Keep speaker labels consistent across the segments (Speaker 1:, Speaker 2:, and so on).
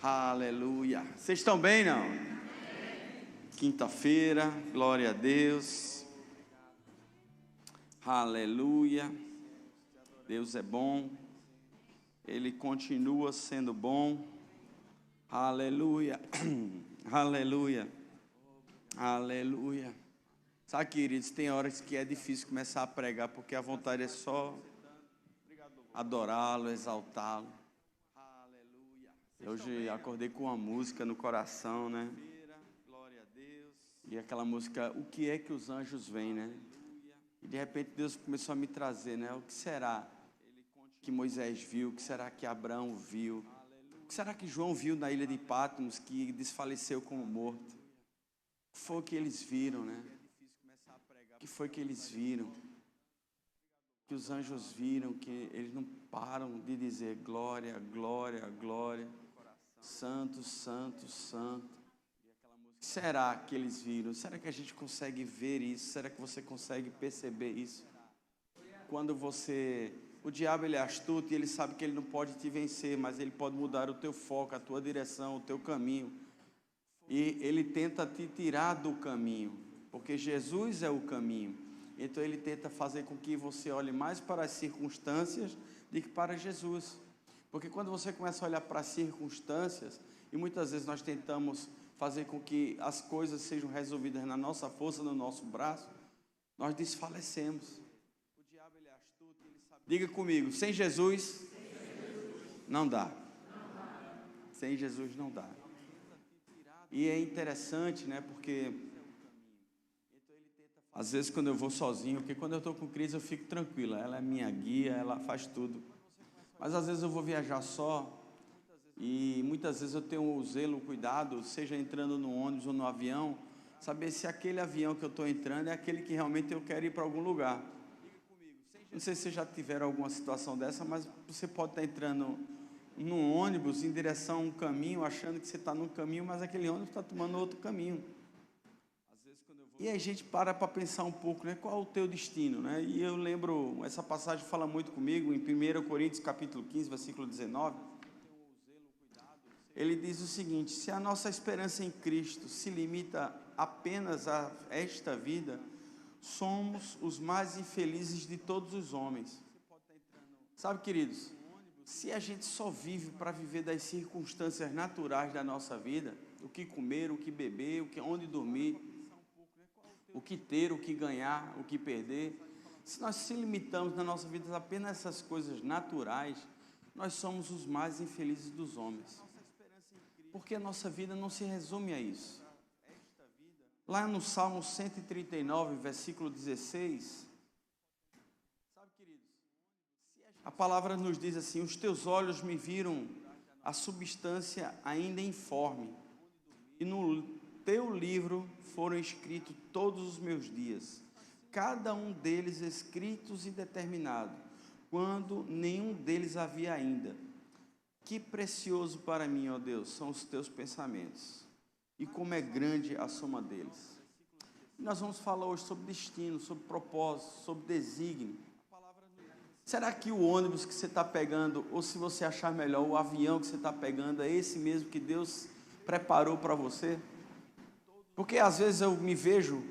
Speaker 1: Aleluia. Vocês estão bem, não? Quinta-feira, glória a Deus. Aleluia. Deus é bom. Ele continua sendo bom. Aleluia. Aleluia. Aleluia. Sabe, queridos, tem horas que é difícil começar a pregar, porque a vontade é só adorá-lo, exaltá-lo. Hoje acordei com uma música no coração, né? E aquela música, o que é que os anjos veem, né? E de repente Deus começou a me trazer, né? O que será que Moisés viu? O que será que Abraão viu? O que será que João viu na ilha de Patmos, que desfaleceu como morto? O que foi que eles viram, né? O que foi que eles viram? Que os anjos viram, que eles não param de dizer glória, glória, glória. Santo, santo, santo. Será que eles viram? Será que a gente consegue ver isso? Será que você consegue perceber isso? Quando você... O diabo, ele é astuto e ele sabe que ele não pode te vencer, mas ele pode mudar o teu foco, a tua direção, o teu caminho. E ele tenta te tirar do caminho, porque Jesus é o caminho. Então ele tenta fazer com que você olhe mais para as circunstâncias do que para Jesus. Porque quando você começa a olhar para as circunstâncias, e muitas vezes nós tentamos fazer com que as coisas sejam resolvidas na nossa força, no nosso braço, nós desfalecemos. O diabo, ele é astuto, ele sabe... Diga comigo, sem Jesus, não dá. Sem Jesus não dá. E é interessante, né, porque às vezes quando eu vou sozinho, porque quando eu estou com Cris eu fico tranquila, ela é minha guia, ela faz tudo. Mas às vezes eu vou viajar só e muitas vezes eu tenho o zelo, o cuidado, seja entrando no ônibus ou no avião, saber se aquele avião que eu estou entrando é aquele que realmente eu quero ir para algum lugar. Não sei se vocês já tiveram alguma situação dessa, mas você pode estar entrando num ônibus em direção a um caminho, achando que você está num caminho, mas aquele ônibus está tomando outro caminho. E a gente para pensar um pouco, né? Qual é o teu destino, né? E eu lembro, essa passagem fala muito comigo, em 1 Coríntios capítulo 15, versículo 19, ele diz o seguinte: se a nossa esperança em Cristo se limita apenas a esta vida, somos os mais infelizes de todos os homens. Sabe, queridos, se a gente só vive para viver das circunstâncias naturais da nossa vida, o que comer, o que beber, onde dormir, o que ter, o que ganhar, o que perder, se nós se limitamos na nossa vida apenas a essas coisas naturais, nós somos os mais infelizes dos homens. Porque a nossa vida não se resume a isso. Lá no Salmo 139, versículo 16, a palavra nos diz assim: os teus olhos me viram a substância ainda informe, e no teu livro foram escritos todos os meus dias, cada um deles escritos e determinado, quando nenhum deles havia ainda. Que precioso para mim, ó Deus, são os teus pensamentos, e como é grande a soma deles. Nós vamos falar hoje sobre destino, sobre propósito, sobre desígnio. Será que o ônibus que você está pegando, ou se você achar melhor, o avião que você está pegando, é esse mesmo que Deus preparou para você? Porque às vezes eu me vejo,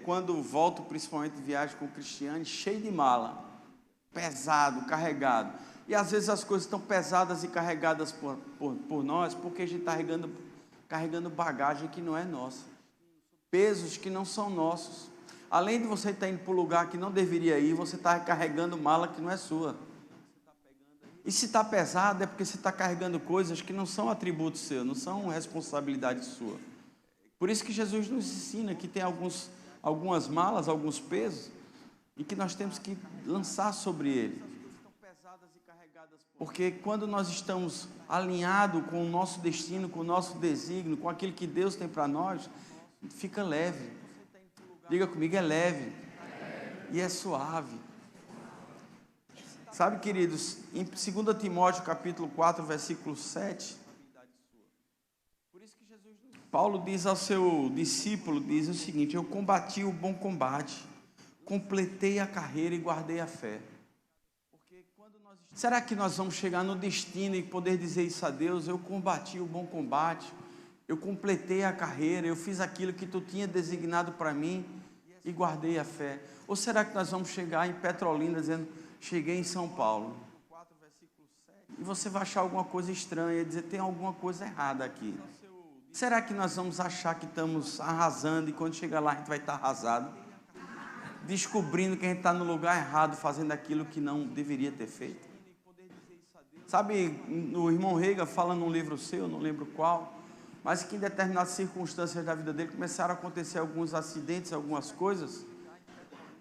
Speaker 1: quando volto principalmente de viagem com o Cristiane, cheio de mala, pesado, carregado. E às vezes as coisas estão pesadas e carregadas por nós, porque a gente está carregando bagagem que não é nossa, pesos que não são nossos. Além de você estar indo para um lugar que não deveria ir, você está carregando mala que não é sua. E se está pesado é porque você está carregando coisas que não são atributos seus, não são responsabilidade sua. Por isso que Jesus nos ensina que tem algumas malas, alguns pesos, e que nós temos que lançar sobre ele. Porque quando nós estamos alinhados com o nosso destino, com o nosso desígnio, com aquilo que Deus tem para nós, fica leve. Diga comigo, é leve. E é suave. Sabe, queridos, em 2 Timóteo capítulo 4, versículo 7, Paulo diz ao seu discípulo, diz o seguinte: eu combati o bom combate, completei a carreira e guardei a fé. Será que nós vamos chegar no destino e poder dizer isso a Deus? Eu combati o bom combate, eu completei a carreira, eu fiz aquilo que tu tinha designado para mim e guardei a fé. Ou será que nós vamos chegar em Petrolina dizendo, cheguei em São Paulo? E você vai achar alguma coisa estranha, dizer, tem alguma coisa errada aqui. Será que nós vamos achar que estamos arrasando e quando chegar lá a gente vai estar arrasado? Descobrindo que a gente está no lugar errado, fazendo aquilo que não deveria ter feito? Sabe, o irmão Reiga fala num livro seu, não lembro qual, mas que em determinadas circunstâncias da vida dele começaram a acontecer alguns acidentes, algumas coisas,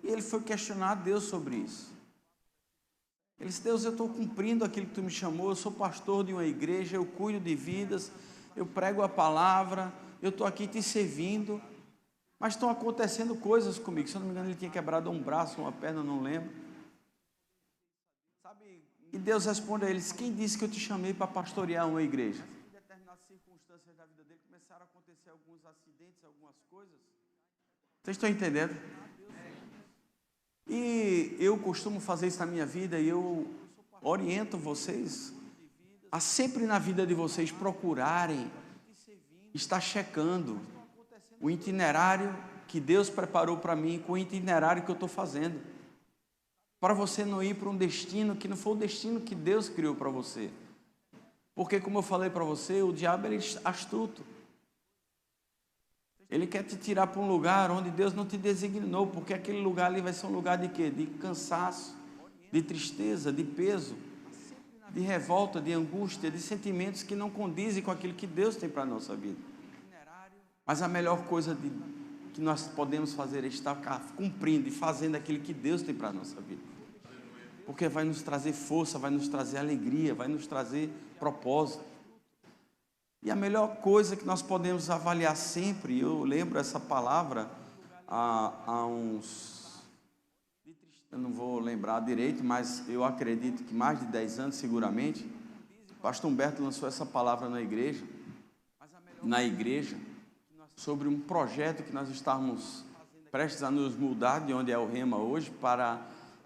Speaker 1: e ele foi questionar a Deus sobre isso. Ele disse, Deus, eu estou cumprindo aquilo que tu me chamou, eu sou pastor de uma igreja, eu cuido de vidas, eu prego a palavra, eu estou aqui te servindo, mas estão acontecendo coisas comigo. Se eu não me engano, ele tinha quebrado um braço, uma perna, não lembro. E Deus responde a eles, quem disse que eu te chamei para pastorear uma igreja? Em determinadas circunstâncias da vida dele começaram a acontecer alguns acidentes, algumas coisas. Vocês estão entendendo? E eu costumo fazer isso na minha vida e eu oriento vocês a sempre na vida de vocês procurarem estar checando o itinerário que Deus preparou para mim com o itinerário que eu estou fazendo. Para você não ir para um destino que não foi o destino que Deus criou para você. Porque, como eu falei para você, o diabo ele é astuto. Ele quer te tirar para um lugar onde Deus não te designou, porque aquele lugar ali vai ser um lugar de quê? De cansaço, de tristeza, de peso, de revolta, de angústia, de sentimentos que não condizem com aquilo que Deus tem para a nossa vida. Mas a melhor coisa que nós podemos fazer é estar cumprindo e fazendo aquilo que Deus tem para a nossa vida. Porque vai nos trazer força, vai nos trazer alegria, vai nos trazer propósito. E a melhor coisa que nós podemos avaliar sempre, eu lembro essa palavra há uns, eu não vou lembrar direito, mas eu acredito que mais de 10 anos seguramente, o pastor Humberto lançou essa palavra na igreja, sobre um projeto que nós estávamos prestes a nos mudar de onde é o Rema hoje para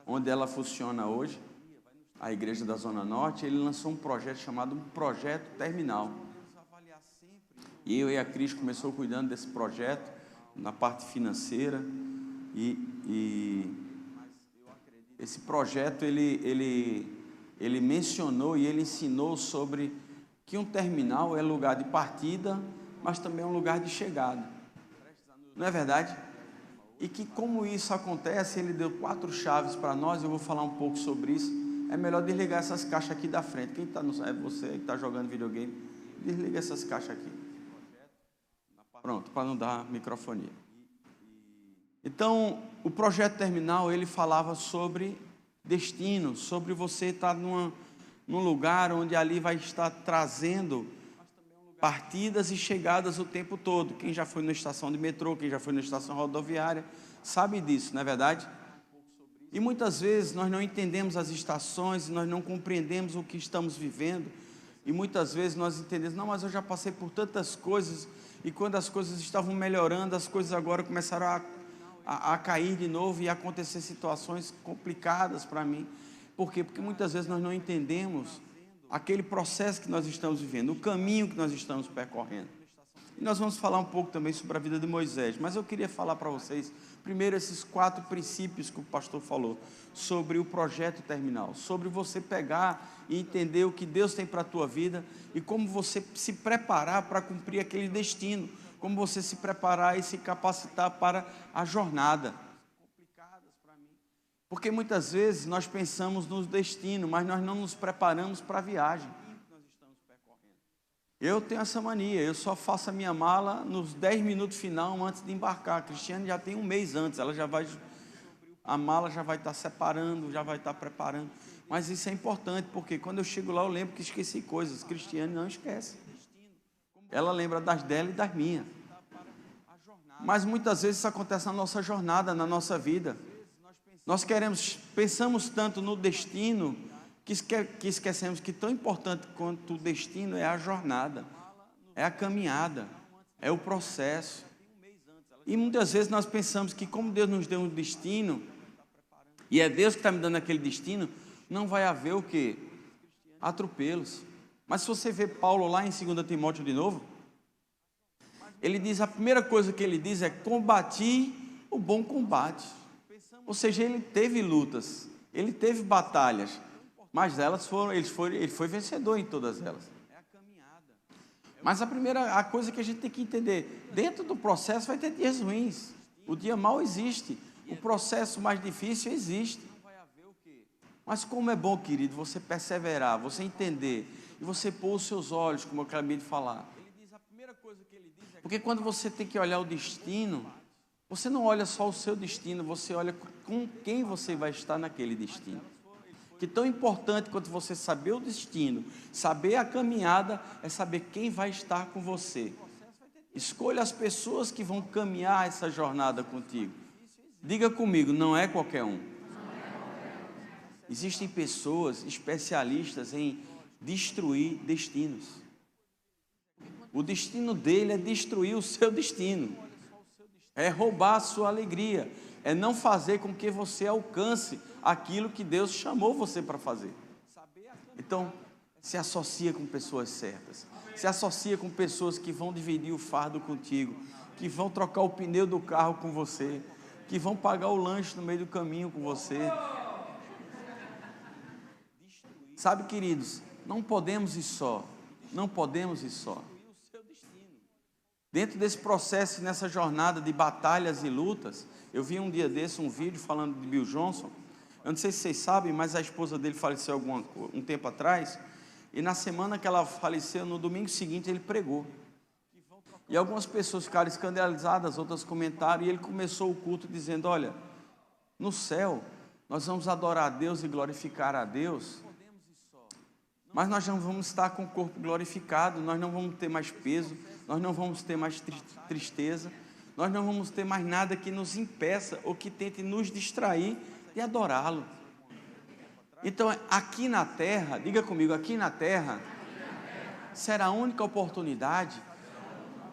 Speaker 1: onde ela funciona hoje, a igreja da Zona Norte. Ele lançou um projeto chamado Projeto Terminal. E eu e a Cris começou cuidando desse projeto, na parte financeira, e esse projeto ele mencionou e ele ensinou sobre que um terminal é lugar de partida, mas também é um lugar de chegada. Não é verdade? E que como isso acontece, ele deu 4 chaves para nós, eu vou falar um pouco sobre isso. É melhor desligar essas caixas aqui da frente. Quem está é você que está jogando videogame, desliga essas caixas aqui. Pronto, para não dar microfonia. Então, o projeto terminal, ele falava sobre destino, sobre você estar num lugar onde ali vai estar trazendo partidas e chegadas o tempo todo. Quem já foi na estação de metrô, quem já foi na estação rodoviária, sabe disso, não é verdade? E muitas vezes nós não entendemos as estações, nós não compreendemos o que estamos vivendo, e muitas vezes nós entendemos, não, mas eu já passei por tantas coisas, e quando as coisas estavam melhorando, as coisas agora começaram a cair de novo e a acontecer situações complicadas para mim. Por quê? Porque muitas vezes nós não entendemos aquele processo que nós estamos vivendo, o caminho que nós estamos percorrendo. E nós vamos falar um pouco também sobre a vida de Moisés, mas eu queria falar para vocês, primeiro, esses 4 princípios que o pastor falou, sobre o projeto terminal, sobre você pegar e entender o que Deus tem para a tua vida e como você se preparar para cumprir aquele destino, como você se preparar e se capacitar para a jornada. Porque muitas vezes nós pensamos no destino, mas nós não nos preparamos para a viagem. Eu tenho essa mania, eu só faço a minha mala nos 10 minutos final antes de embarcar. A Cristiane já tem um mês antes, a mala já vai estar separando, já vai estar preparando. Mas isso é importante, porque quando eu chego lá eu lembro que esqueci coisas. Cristiane não esquece. Ela lembra das dela e das minhas. Mas muitas vezes isso acontece na nossa jornada, na nossa vida. Nós pensamos tanto no destino, que esquecemos que tão importante quanto o destino é a jornada, é a caminhada, é o processo. E muitas vezes nós pensamos que como Deus nos deu um destino, e é Deus que está me dando aquele destino, não vai haver o quê? atropelos. Mas se você vê Paulo lá em 2 Timóteo de novo, ele diz, a primeira coisa que ele diz é: combati o bom combate. Ou seja, ele teve lutas, ele teve batalhas, mas ele foi vencedor em todas elas. Mas a coisa que a gente tem que entender, dentro do processo vai ter dias ruins, o dia mau existe, o processo mais difícil existe. Mas como é bom, querido, você perseverar, você entender, e você pôr os seus olhos, como eu acabei de falar. Porque quando você tem que olhar o destino, você não olha só o seu destino, você olha com quem você vai estar naquele destino. Que tão importante quanto você saber o destino, saber a caminhada, é saber quem vai estar com você. Escolha as pessoas que vão caminhar essa jornada contigo. Diga comigo, não é qualquer um. Existem pessoas especialistas em destruir destinos. O destino dele é destruir o seu destino, é roubar a sua alegria, é não fazer com que você alcance aquilo que Deus chamou você para fazer. Então, se associa com pessoas certas, se associa com pessoas que vão dividir o fardo contigo, que vão trocar o pneu do carro com você, que vão pagar o lanche no meio do caminho com você. Sabe, queridos, não podemos ir só, não podemos ir só. Dentro desse processo, nessa jornada de batalhas e lutas, eu vi um dia desse um vídeo falando de Bill Johnson. Eu não sei se vocês sabem, mas a esposa dele faleceu um tempo atrás, e na semana que ela faleceu, no domingo seguinte, ele pregou. E algumas pessoas ficaram escandalizadas, outras comentaram, e ele começou o culto dizendo: olha, no céu, nós vamos adorar a Deus e glorificar a Deus, mas nós não vamos estar com o corpo glorificado, nós não vamos ter mais peso, nós não vamos ter mais tristeza, nós não vamos ter mais nada que nos impeça ou que tente nos distrair de adorá-lo. Então, aqui na terra, diga comigo, aqui na terra, será a única oportunidade.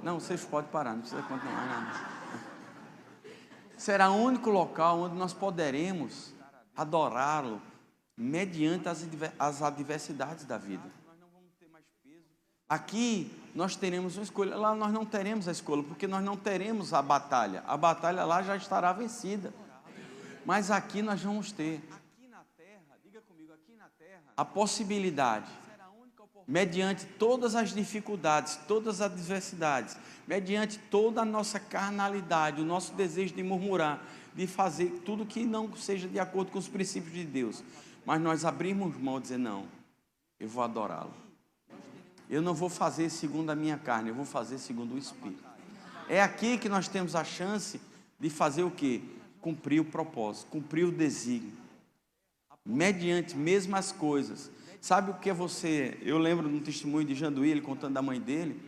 Speaker 1: Não, vocês podem parar, não precisa continuar nada. Será o único local onde nós poderemos adorá-lo mediante as adversidades da vida. Aqui nós teremos uma escolha, lá nós não teremos a escolha, porque nós não teremos a batalha lá já estará vencida, mas aqui nós vamos ter a possibilidade, mediante todas as dificuldades, todas as adversidades, mediante toda a nossa carnalidade, o nosso desejo de murmurar, de fazer tudo que não seja de acordo com os princípios de Deus, mas nós abrimos mão e dizer: não, eu vou adorá-lo, eu não vou fazer segundo a minha carne, eu vou fazer segundo o Espírito. É aqui que nós temos a chance de fazer o quê? Cumprir o propósito, cumprir o desígnio, mediante mesmas coisas. Sabe o que é você? Eu lembro de um testemunho de Janduí, ele contando da mãe dele,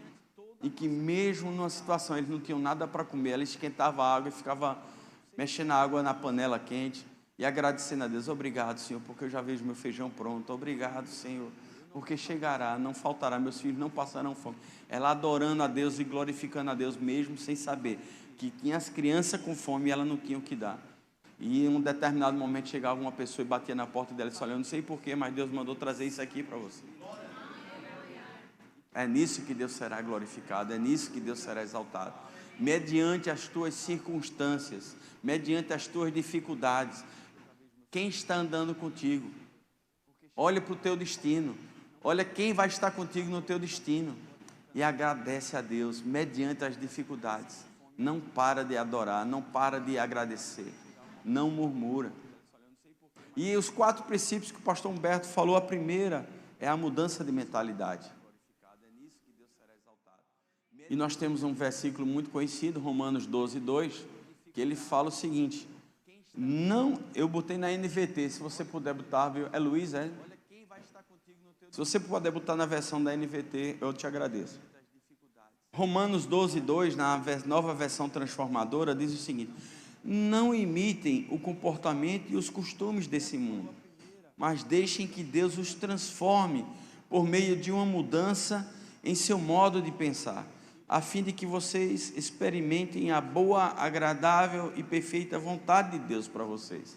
Speaker 1: e que mesmo numa situação, eles não tinham nada para comer, ela esquentava a água e ficava mexendo a água na panela quente, e agradecendo a Deus: obrigado, Senhor, porque eu já vejo meu feijão pronto, obrigado, Senhor, porque chegará, não faltará, meus filhos não passarão fome. Ela adorando a Deus e glorificando a Deus, mesmo sem saber que tinha as crianças com fome e ela não tinha o que dar. E em um determinado momento chegava uma pessoa e batia na porta dela e disse: olha, eu não sei porquê, mas Deus mandou trazer isso aqui para você. É nisso que Deus será glorificado, é nisso que Deus será exaltado, mediante as tuas circunstâncias, mediante as tuas dificuldades. Quem está andando contigo? Olha para o teu destino, olha quem vai estar contigo no teu destino, e agradece a Deus mediante as dificuldades. Não para de adorar, não para de agradecer, não murmura. E os 4 princípios que o pastor Humberto falou, a primeira é a mudança de mentalidade. E nós temos um versículo muito conhecido, Romanos 12:2, que ele fala o seguinte: não, eu botei na NVT, se você puder botar, viu? É Luiz, é? Se você puder botar na versão da NVT, eu te agradeço. Romanos 12:2, na nova versão transformadora, diz o seguinte: não imitem o comportamento e os costumes desse mundo, mas deixem que Deus os transforme por meio de uma mudança em seu modo de pensar, a fim de que vocês experimentem a boa, agradável e perfeita vontade de Deus para vocês.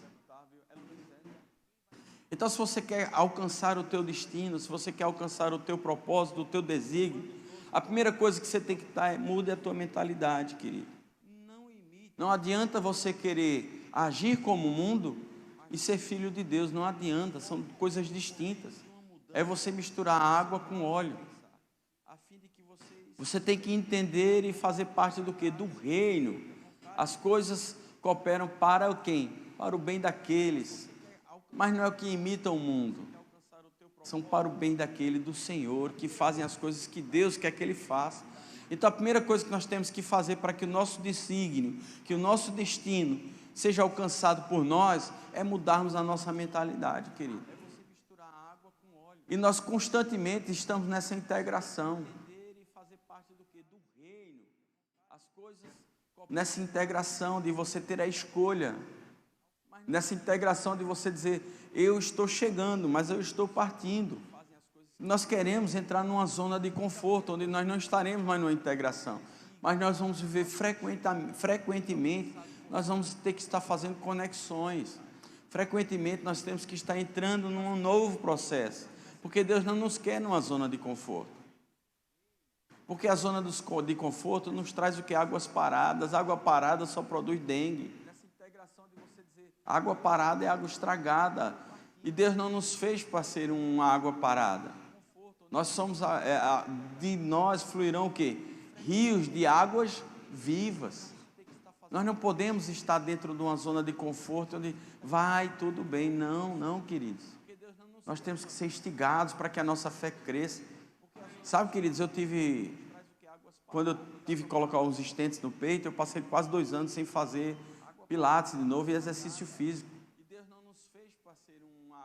Speaker 1: Então, se você quer alcançar o teu destino, se você quer alcançar o teu propósito, o teu desígnio, a primeira coisa que você tem que estar é mude a tua mentalidade, querido. Não adianta você querer agir como o mundo e ser filho de Deus, não adianta, são coisas distintas. É você misturar água com óleo. Você tem que entender e fazer parte do quê? Do reino. As coisas cooperam para o quem? Para o bem daqueles. Mas não é o que imita o mundo. São para o bem daquele do Senhor, que fazem as coisas que Deus quer que Ele faça. Então a primeira coisa que nós temos que fazer para que o nosso desígnio, que o nosso destino seja alcançado por nós, é mudarmos a nossa mentalidade, querido. E nós constantemente estamos nessa integração. Nessa integração de você ter a escolha. Nessa integração de você dizer, eu estou chegando, mas eu estou partindo. Nós queremos entrar numa zona de conforto, onde nós não estaremos mais numa integração. Mas nós vamos viver frequentemente, nós vamos ter que estar fazendo conexões. Frequentemente nós temos que estar entrando num novo processo. Porque Deus não nos quer numa zona de conforto. Porque a zona de conforto nos traz o que? Águas paradas. Água parada só produz dengue. Água parada é água estragada. E Deus não nos fez para ser uma água parada. Nós somos, de nós fluirão o quê? Rios de águas vivas. Nós não podemos estar dentro de uma zona de conforto onde vai tudo bem. Não, não, queridos. Nós temos que ser instigados para que a nossa fé cresça. Sabe, queridos, quando eu tive que colocar uns estentes no peito, eu passei quase 2 anos sem fazer pilates de novo e exercício físico.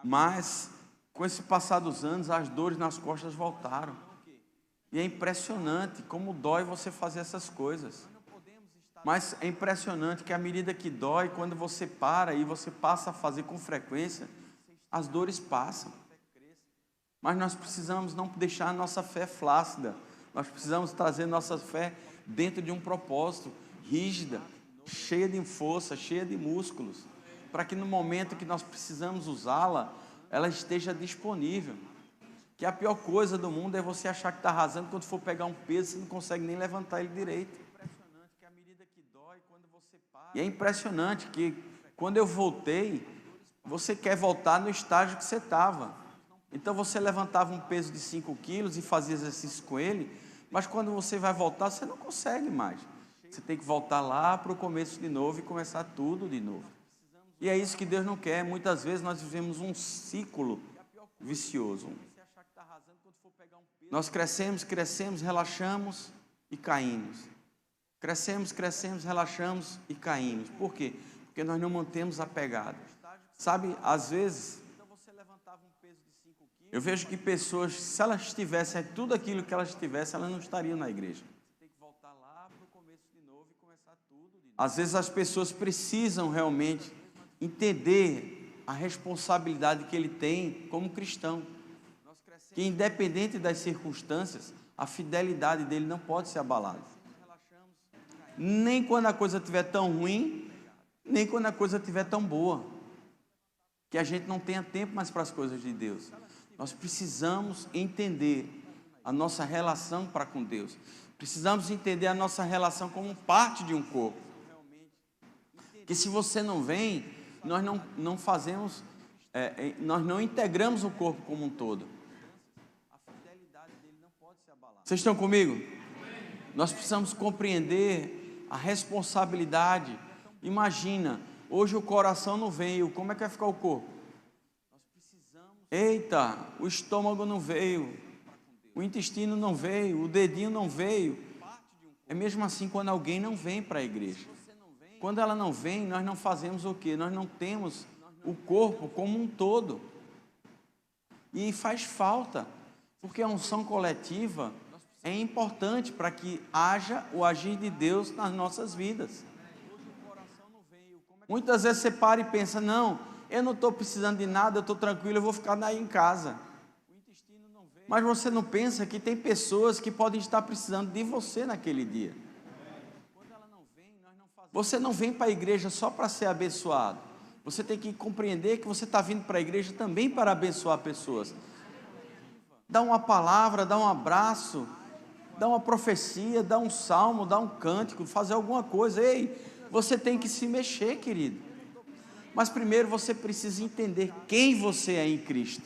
Speaker 1: Mas, com esse passar dos anos, as dores nas costas voltaram. E é impressionante como dói você fazer essas coisas. Mas é impressionante que à medida que dói, quando você para e você passa a fazer com frequência, as dores passam. Mas nós precisamos não deixar a nossa fé flácida. Nós precisamos trazer nossa fé dentro de um propósito, rígida, cheia de força, cheia de músculos, para que no momento que nós precisamos usá-la, ela esteja disponível. Que a pior coisa do mundo é você achar que está arrasando, quando for pegar um peso, você não consegue nem levantar ele direito. E é impressionante que quando eu voltei, você quer voltar no estágio que você estava. Então você levantava um peso de 5 quilos e fazia exercício com ele, mas quando você vai voltar, você não consegue mais. Você tem que voltar lá para o começo de novo e começar tudo de novo. E é isso que Deus não quer. Muitas vezes nós vivemos um ciclo vicioso. Nós crescemos, relaxamos e caímos. Crescemos, relaxamos e caímos. Por quê? Porque nós não mantemos a pegada. Sabe, às vezes, eu vejo que pessoas, se elas tivessem tudo aquilo que elas tivessem, elas não estariam na igreja. Às vezes as pessoas precisam realmente entender a responsabilidade que ele tem como cristão. Que independente das circunstâncias, a fidelidade dele não pode ser abalada. Nem quando a coisa estiver tão ruim, nem quando a coisa estiver tão boa. Que a gente não tenha tempo mais para as coisas de Deus. Nós precisamos entender a nossa relação para com Deus. Precisamos entender a nossa relação como parte de um corpo. Que se você não vem, nós não fazemos, nós não integramos o corpo como um todo. Vocês estão comigo? Nós precisamos compreender a responsabilidade. Imagina, hoje o coração não veio, como é que vai ficar o corpo? Eita, o estômago não veio, o intestino não veio, o dedinho não veio. É mesmo assim quando alguém não vem para a igreja. Quando ela não vem, nós não fazemos o quê? Nós não temos o corpo como um todo. E faz falta, porque a unção coletiva é importante para que haja o agir de Deus nas nossas vidas. Muitas vezes você para e pensa, não, eu não estou precisando de nada, eu estou tranquilo, eu vou ficar daí em casa. Mas você não pensa que tem pessoas que podem estar precisando de você naquele dia. Você não vem para a igreja só para ser abençoado. Você tem que compreender que você está vindo para a igreja também para abençoar pessoas. Dá uma palavra, dá um abraço, dá uma profecia, dá um salmo, dá um cântico, fazer alguma coisa. Ei, você tem que se mexer, querido. Mas primeiro você precisa entender quem você é em Cristo.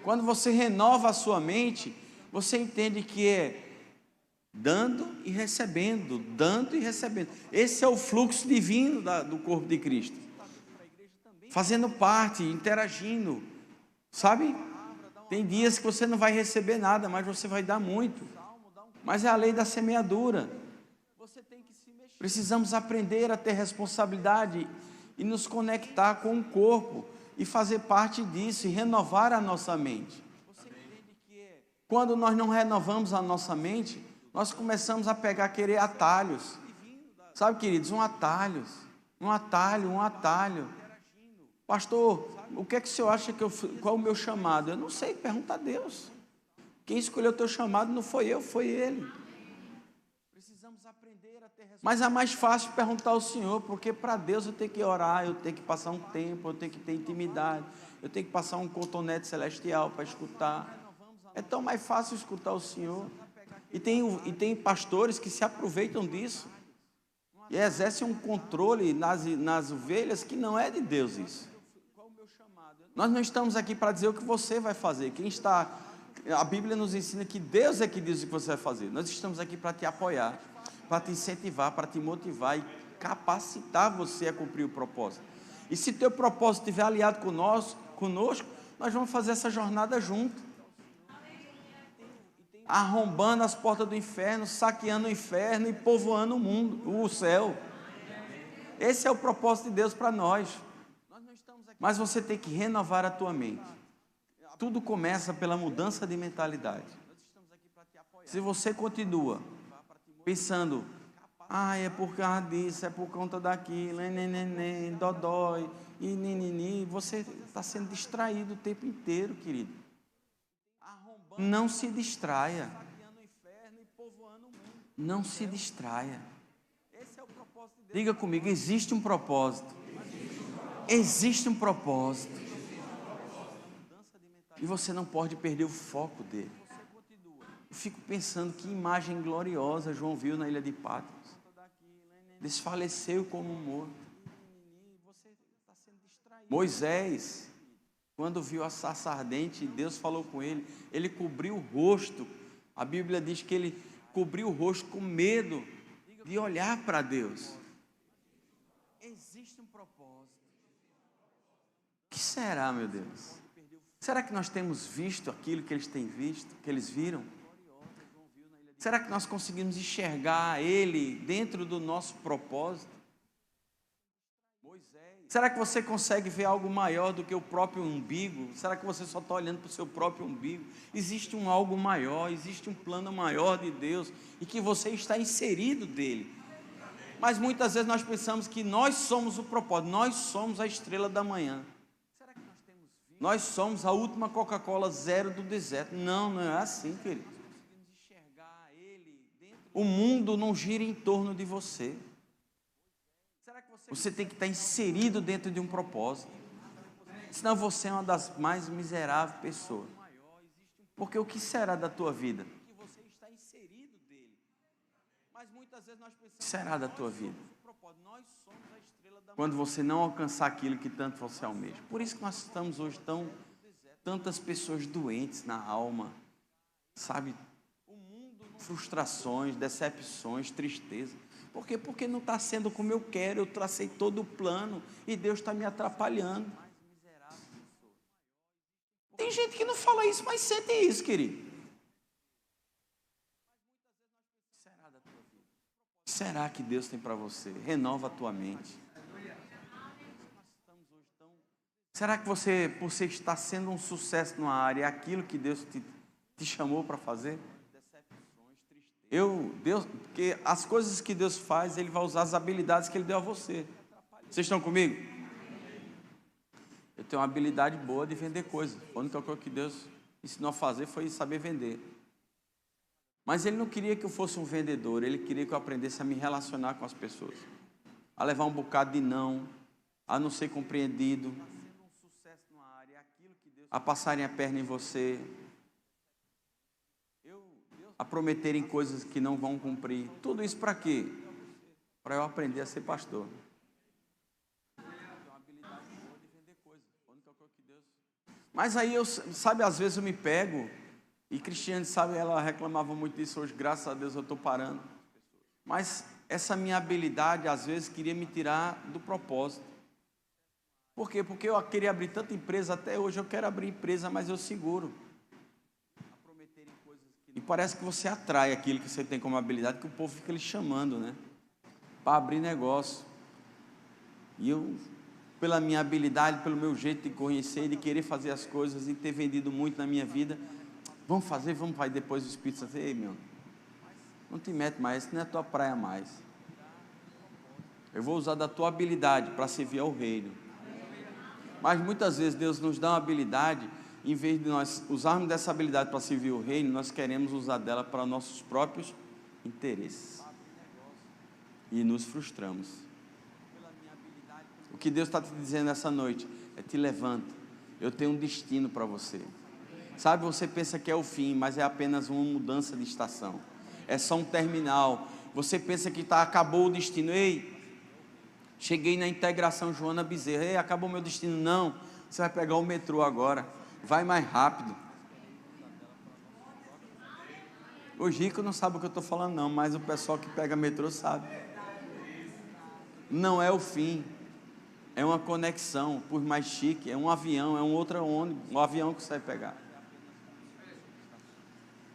Speaker 1: Quando você renova a sua mente, você entende que é dando e recebendo, dando e recebendo. Esse é o fluxo divino do corpo de Cristo. Fazendo parte, interagindo, sabe? Tem dias que você não vai receber nada, mas você vai dar muito. Mas é a lei da semeadura. Precisamos aprender a ter responsabilidade e nos conectar com o corpo e fazer parte disso e renovar a nossa mente. Quando nós não renovamos a nossa mente, nós começamos a querer atalhos. Sabe, queridos, um atalho. Pastor, o que é que o senhor acha qual é o meu chamado? Eu não sei, pergunta a Deus. Quem escolheu o teu chamado não foi eu, foi Ele. Mas é mais fácil perguntar ao Senhor, porque para Deus eu tenho que orar, eu tenho que passar um tempo, eu tenho que ter intimidade, eu tenho que passar um cotonete celestial para escutar. É tão mais fácil escutar o Senhor. E tem pastores que se aproveitam disso e exercem um controle nas ovelhas que não é de Deus isso. Nós não estamos aqui para dizer o que você vai fazer. A Bíblia nos ensina que Deus é que diz o que você vai fazer. Nós estamos aqui para te apoiar, para te incentivar, para te motivar e capacitar você a cumprir o propósito. E se teu propósito estiver aliado conosco, nós vamos fazer essa jornada junto. Arrombando as portas do inferno, saqueando o inferno e povoando o mundo, o céu. Esse é o propósito de Deus para nós. Mas você tem que renovar a tua mente. Tudo começa pela mudança de mentalidade. Se você continua pensando, é por causa disso, é por conta daquilo, dodói, e ninini, você está sendo distraído o tempo inteiro, querido. Não se distraia. Não se distraia. Diga comigo, existe um propósito. Existe um propósito. E você não pode perder o foco dele. Eu fico pensando que imagem gloriosa João viu na ilha de Patmos. Desfaleceu como morto. Moisés, quando viu a sarça ardente, Deus falou com ele, ele cobriu o rosto. A Bíblia diz que ele cobriu o rosto com medo de olhar para Deus. Existe um propósito. O que será, meu Deus? Será que nós temos visto aquilo que eles têm visto, que eles viram? Será que nós conseguimos enxergar Ele dentro do nosso propósito? Será que você consegue ver algo maior do que o próprio umbigo? Será que você só está olhando para o seu próprio umbigo? Existe um algo maior, existe um plano maior de Deus e que você está inserido dele. Mas muitas vezes nós pensamos que nós somos o propósito, nós somos a estrela da manhã. Nós somos a última Coca-Cola zero do deserto. Não, não é assim, querido. O mundo não gira em torno de você. Você tem que estar inserido dentro de um propósito. Senão você é uma das mais miseráveis pessoas. Porque o que será da tua vida? O que será da tua vida? Quando você não alcançar aquilo que tanto você almeja. Por isso que nós estamos hoje tantas pessoas doentes na alma, sabe? Frustrações, decepções, tristeza. Por quê? Porque não está sendo como eu quero, eu tracei todo o plano e Deus está me atrapalhando. Tem gente que não fala isso, mas sente isso, querido. O que será que Deus tem para você? Renova a tua mente. Será que você, por você estar sendo um sucesso numa área, é aquilo que Deus te chamou para fazer? Porque as coisas que Deus faz, Ele vai usar as habilidades que Ele deu a você. Vocês estão comigo? Eu tenho uma habilidade boa de vender coisas. A única coisa que Deus ensinou a fazer foi saber vender. Mas Ele não queria que eu fosse um vendedor, Ele queria que eu aprendesse a me relacionar com as pessoas, a levar um bocado de não, a não ser compreendido, a passarem a perna em você, a prometerem coisas que não vão cumprir. Tudo isso para quê? Para eu aprender a ser pastor. Mas aí, sabe, às vezes eu me pego, e Cristiane, sabe, ela reclamava muito disso, hoje, graças a Deus, eu estou parando. Mas essa minha habilidade, às vezes, queria me tirar do propósito. Por quê? Porque eu queria abrir tanta empresa, até hoje eu quero abrir empresa, mas eu seguro. E parece que você atrai aquilo que você tem como habilidade, que o povo fica lhe chamando, né? Para abrir negócio. E eu, pela minha habilidade, pelo meu jeito de conhecer, de querer fazer as coisas e ter vendido muito na minha vida, vamos fazer, vamos. Aí depois o Espírito Santo, ei, meu, não te mete mais, isso não é a tua praia mais. Eu vou usar da tua habilidade para servir ao reino. Mas muitas vezes Deus nos dá uma habilidade, em vez de nós usarmos dessa habilidade para servir o reino, nós queremos usar dela para nossos próprios interesses. E nos frustramos. O que Deus está te dizendo essa noite é: te levanta, eu tenho um destino para você. Sabe, você pensa que é o fim, mas é apenas uma mudança de estação. É só um terminal. Você pensa que acabou o destino. Ei, cheguei na integração Joana Bezerra. Ei, acabou meu destino. Não, você vai pegar o metrô agora. Vai mais rápido. Os ricos não sabem o que eu estou falando não, mas o pessoal que pega metrô sabe. Não é o fim. É uma conexão, por mais chique. É um avião, é um outro ônibus. Um avião que você vai pegar.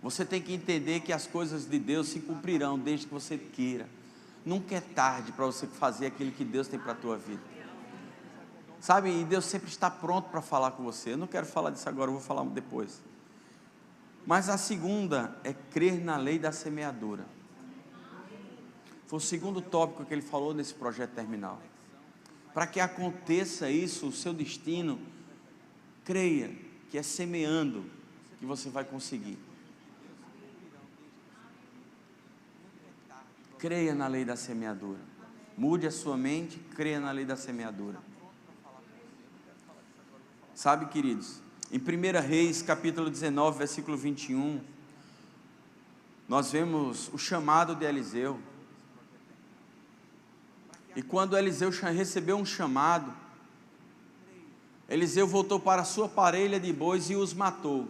Speaker 1: Você tem que entender que as coisas de Deus se cumprirão desde que você queira. Nunca é tarde para você fazer aquilo que Deus tem para a tua vida. Sabe, e Deus sempre está pronto para falar com você. Eu não quero falar disso agora, eu vou falar depois. Mas a segunda é crer na lei da semeadura. Foi o segundo tópico que ele falou nesse projeto terminal. Para que aconteça isso, o seu destino, creia que é semeando que você vai conseguir. Creia na lei da semeadura. Mude a sua mente, creia na lei da semeadura. Sabe, queridos, em 1 Reis, capítulo 19, versículo 21, nós vemos o chamado de Eliseu. E quando Eliseu recebeu um chamado, Eliseu voltou para a sua parelha de bois e os matou.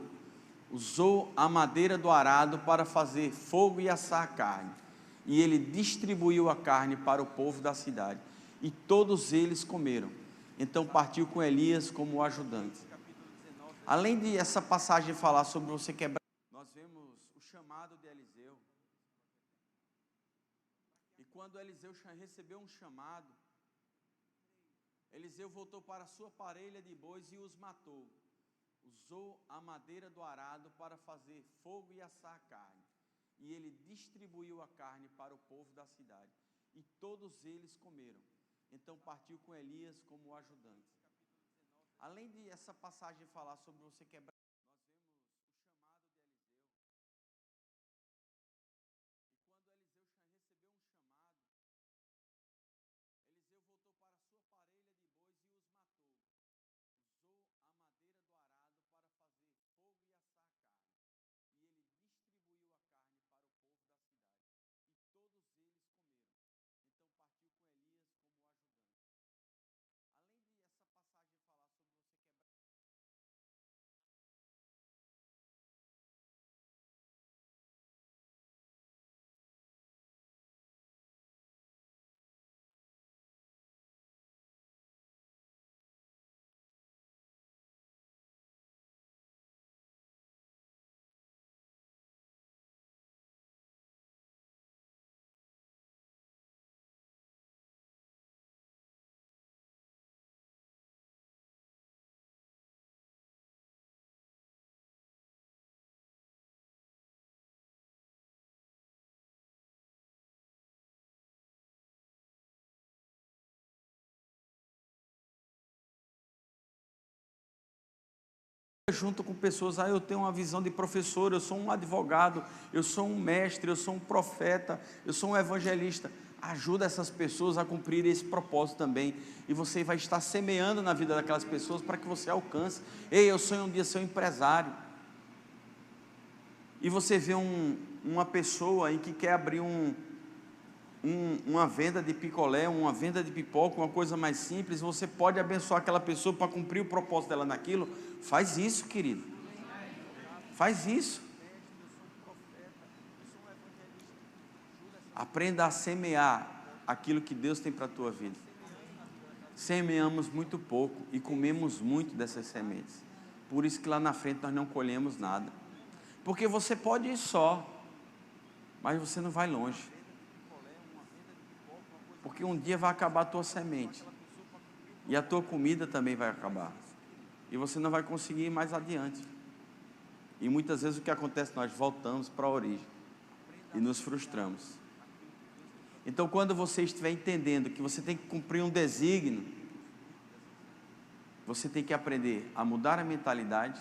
Speaker 1: Usou a madeira do arado para fazer fogo e assar a carne. E ele distribuiu a carne para o povo da cidade. E todos eles comeram. Então partiu com Elias como ajudante. Além de essa passagem falar sobre você quebrar, nós vemos o chamado de Eliseu. E quando Eliseu recebeu um chamado, Eliseu voltou para a sua parelha de bois e os matou. Usou a madeira do arado para fazer fogo e assar a carne. E ele distribuiu a carne para o povo da cidade. E todos eles comeram. Então partiu com Elias como ajudante. Além de essa passagem falar sobre você quebrar, junto com pessoas, eu tenho uma visão de professor, eu sou um advogado, eu sou um mestre, eu sou um profeta, eu sou um evangelista. Ajuda essas pessoas a cumprir esse propósito também. E você vai estar semeando na vida daquelas pessoas para que você alcance. Ei, eu sonho um dia ser um empresário. E você vê uma pessoa aí que quer abrir uma venda de picolé, uma venda de pipoca, uma coisa mais simples. Você pode abençoar aquela pessoa para cumprir o propósito dela naquilo. Faz isso, querido. Faz isso. Aprenda a semear aquilo que Deus tem para a tua vida. Semeamos muito pouco e comemos muito dessas sementes. Por isso que lá na frente nós não colhemos nada. Porque você pode ir só, mas você não vai longe. Porque um dia vai acabar a tua semente. E a tua comida também vai acabar. E você não vai conseguir ir mais adiante. E muitas vezes o que acontece? Nós voltamos para a origem. E nos frustramos. Então, quando você estiver entendendo que você tem que cumprir um desígnio, você tem que aprender a mudar a mentalidade,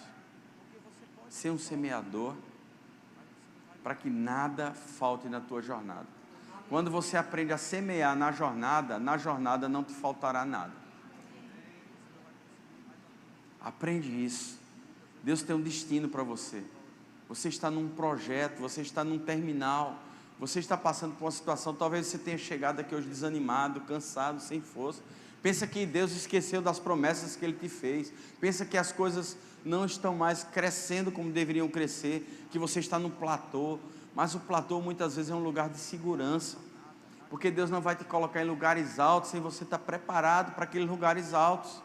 Speaker 1: ser um semeador, para que nada falte na tua jornada. Quando você aprende a semear na jornada não te faltará nada. Aprende isso. Deus tem um destino para você. Você está num projeto, você está num terminal. Você está passando por uma situação, talvez você tenha chegado aqui hoje desanimado, cansado, sem força. Pensa que Deus esqueceu das promessas que Ele te fez. Pensa que as coisas não estão mais crescendo como deveriam crescer, que você está no platô. Mas o platô muitas vezes é um lugar de segurança, porque Deus não vai te colocar em lugares altos sem você estar preparado para aqueles lugares altos.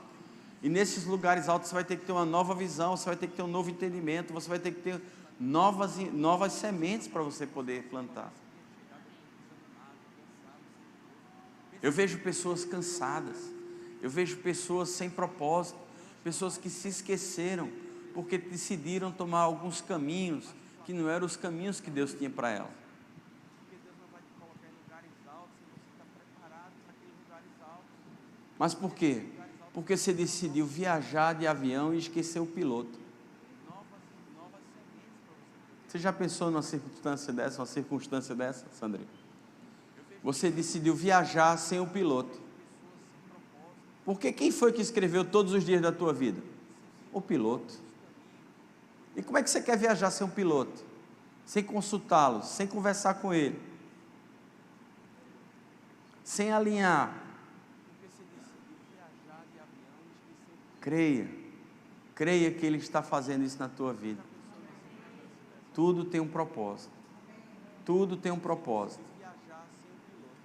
Speaker 1: E nesses lugares altos você vai ter que ter uma nova visão, você vai ter que ter um novo entendimento, você vai ter que ter novas sementes para você poder plantar. Eu vejo pessoas cansadas, eu vejo pessoas sem propósito, pessoas que se esqueceram, porque decidiram tomar alguns caminhos, que não eram os caminhos que Deus tinha para ela. Mas por quê? Porque você decidiu viajar de avião e esqueceu o piloto. Você já pensou numa circunstância dessa, Sandrinho? Você decidiu viajar sem o piloto. Porque quem foi que escreveu todos os dias da tua vida? O piloto. E como é que você quer viajar sem um piloto? Sem consultá-lo, sem conversar com ele, sem alinhar. Creia que Ele está fazendo isso na tua vida. Tudo tem um propósito. Tudo tem um propósito.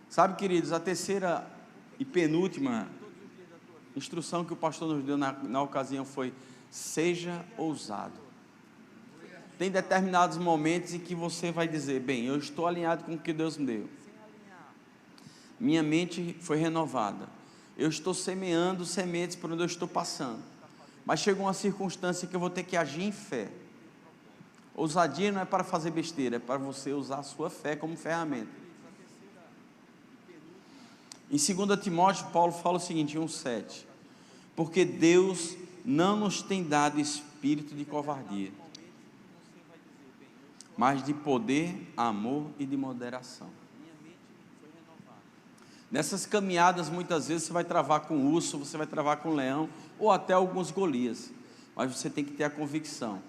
Speaker 1: Sabe, queridos, a terceira e penúltima instrução que o pastor nos deu na ocasião foi: seja ousado. Tem determinados momentos em que você vai dizer: bem, eu estou alinhado com o que Deus me deu. Minha mente foi renovada. Eu estou semeando sementes por onde eu estou passando. Mas chegou uma circunstância que eu vou ter que agir em fé. Ousadia não é para fazer besteira, é para você usar a sua fé como ferramenta. Em 2 Timóteo, Paulo fala o seguinte, em 1,7: porque Deus não nos tem dado espírito de covardia, mas de poder, amor e de moderação. Nessas caminhadas, muitas vezes você vai travar com o urso, você vai travar com o leão, ou até alguns Golias, mas você tem que ter a convicção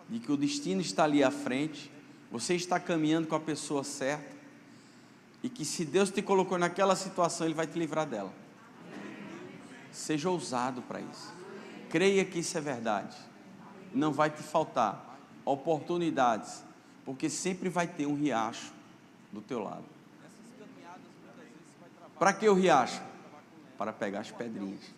Speaker 1: de que o destino está ali à frente, você está caminhando com a pessoa certa, e que se Deus te colocou naquela situação, Ele vai te livrar dela. Seja ousado para isso. Creia que isso é verdade. Não vai te faltar oportunidades, porque sempre vai ter um riacho do teu lado. Para que o riacho? Para pegar as pedrinhas.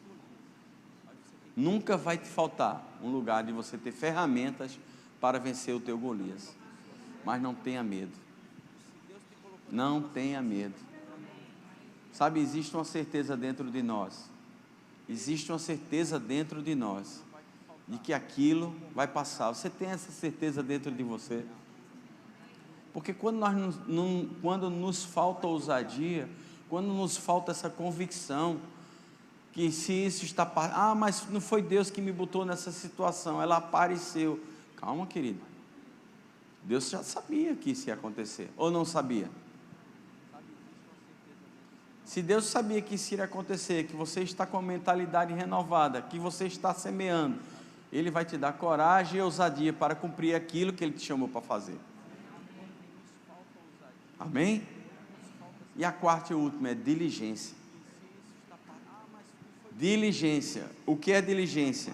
Speaker 1: Nunca vai te faltar um lugar de você ter ferramentas para vencer o teu Golias. Mas não tenha medo. Não tenha medo. Sabe, existe uma certeza dentro de nós. Existe uma certeza dentro de nós de que aquilo vai passar. Você tem essa certeza dentro de você? Porque quando nos falta ousadia, quando nos falta essa convicção que se isso está... mas não foi Deus que me botou nessa situação, ela apareceu. Calma, querido. Deus já sabia que isso ia acontecer, ou não sabia? Se Deus sabia que isso iria acontecer, que você está com a mentalidade renovada, que você está semeando, Ele vai te dar coragem e ousadia para cumprir aquilo que Ele te chamou para fazer. Amém? E a quarta e última é diligência. Diligência. O que é diligência?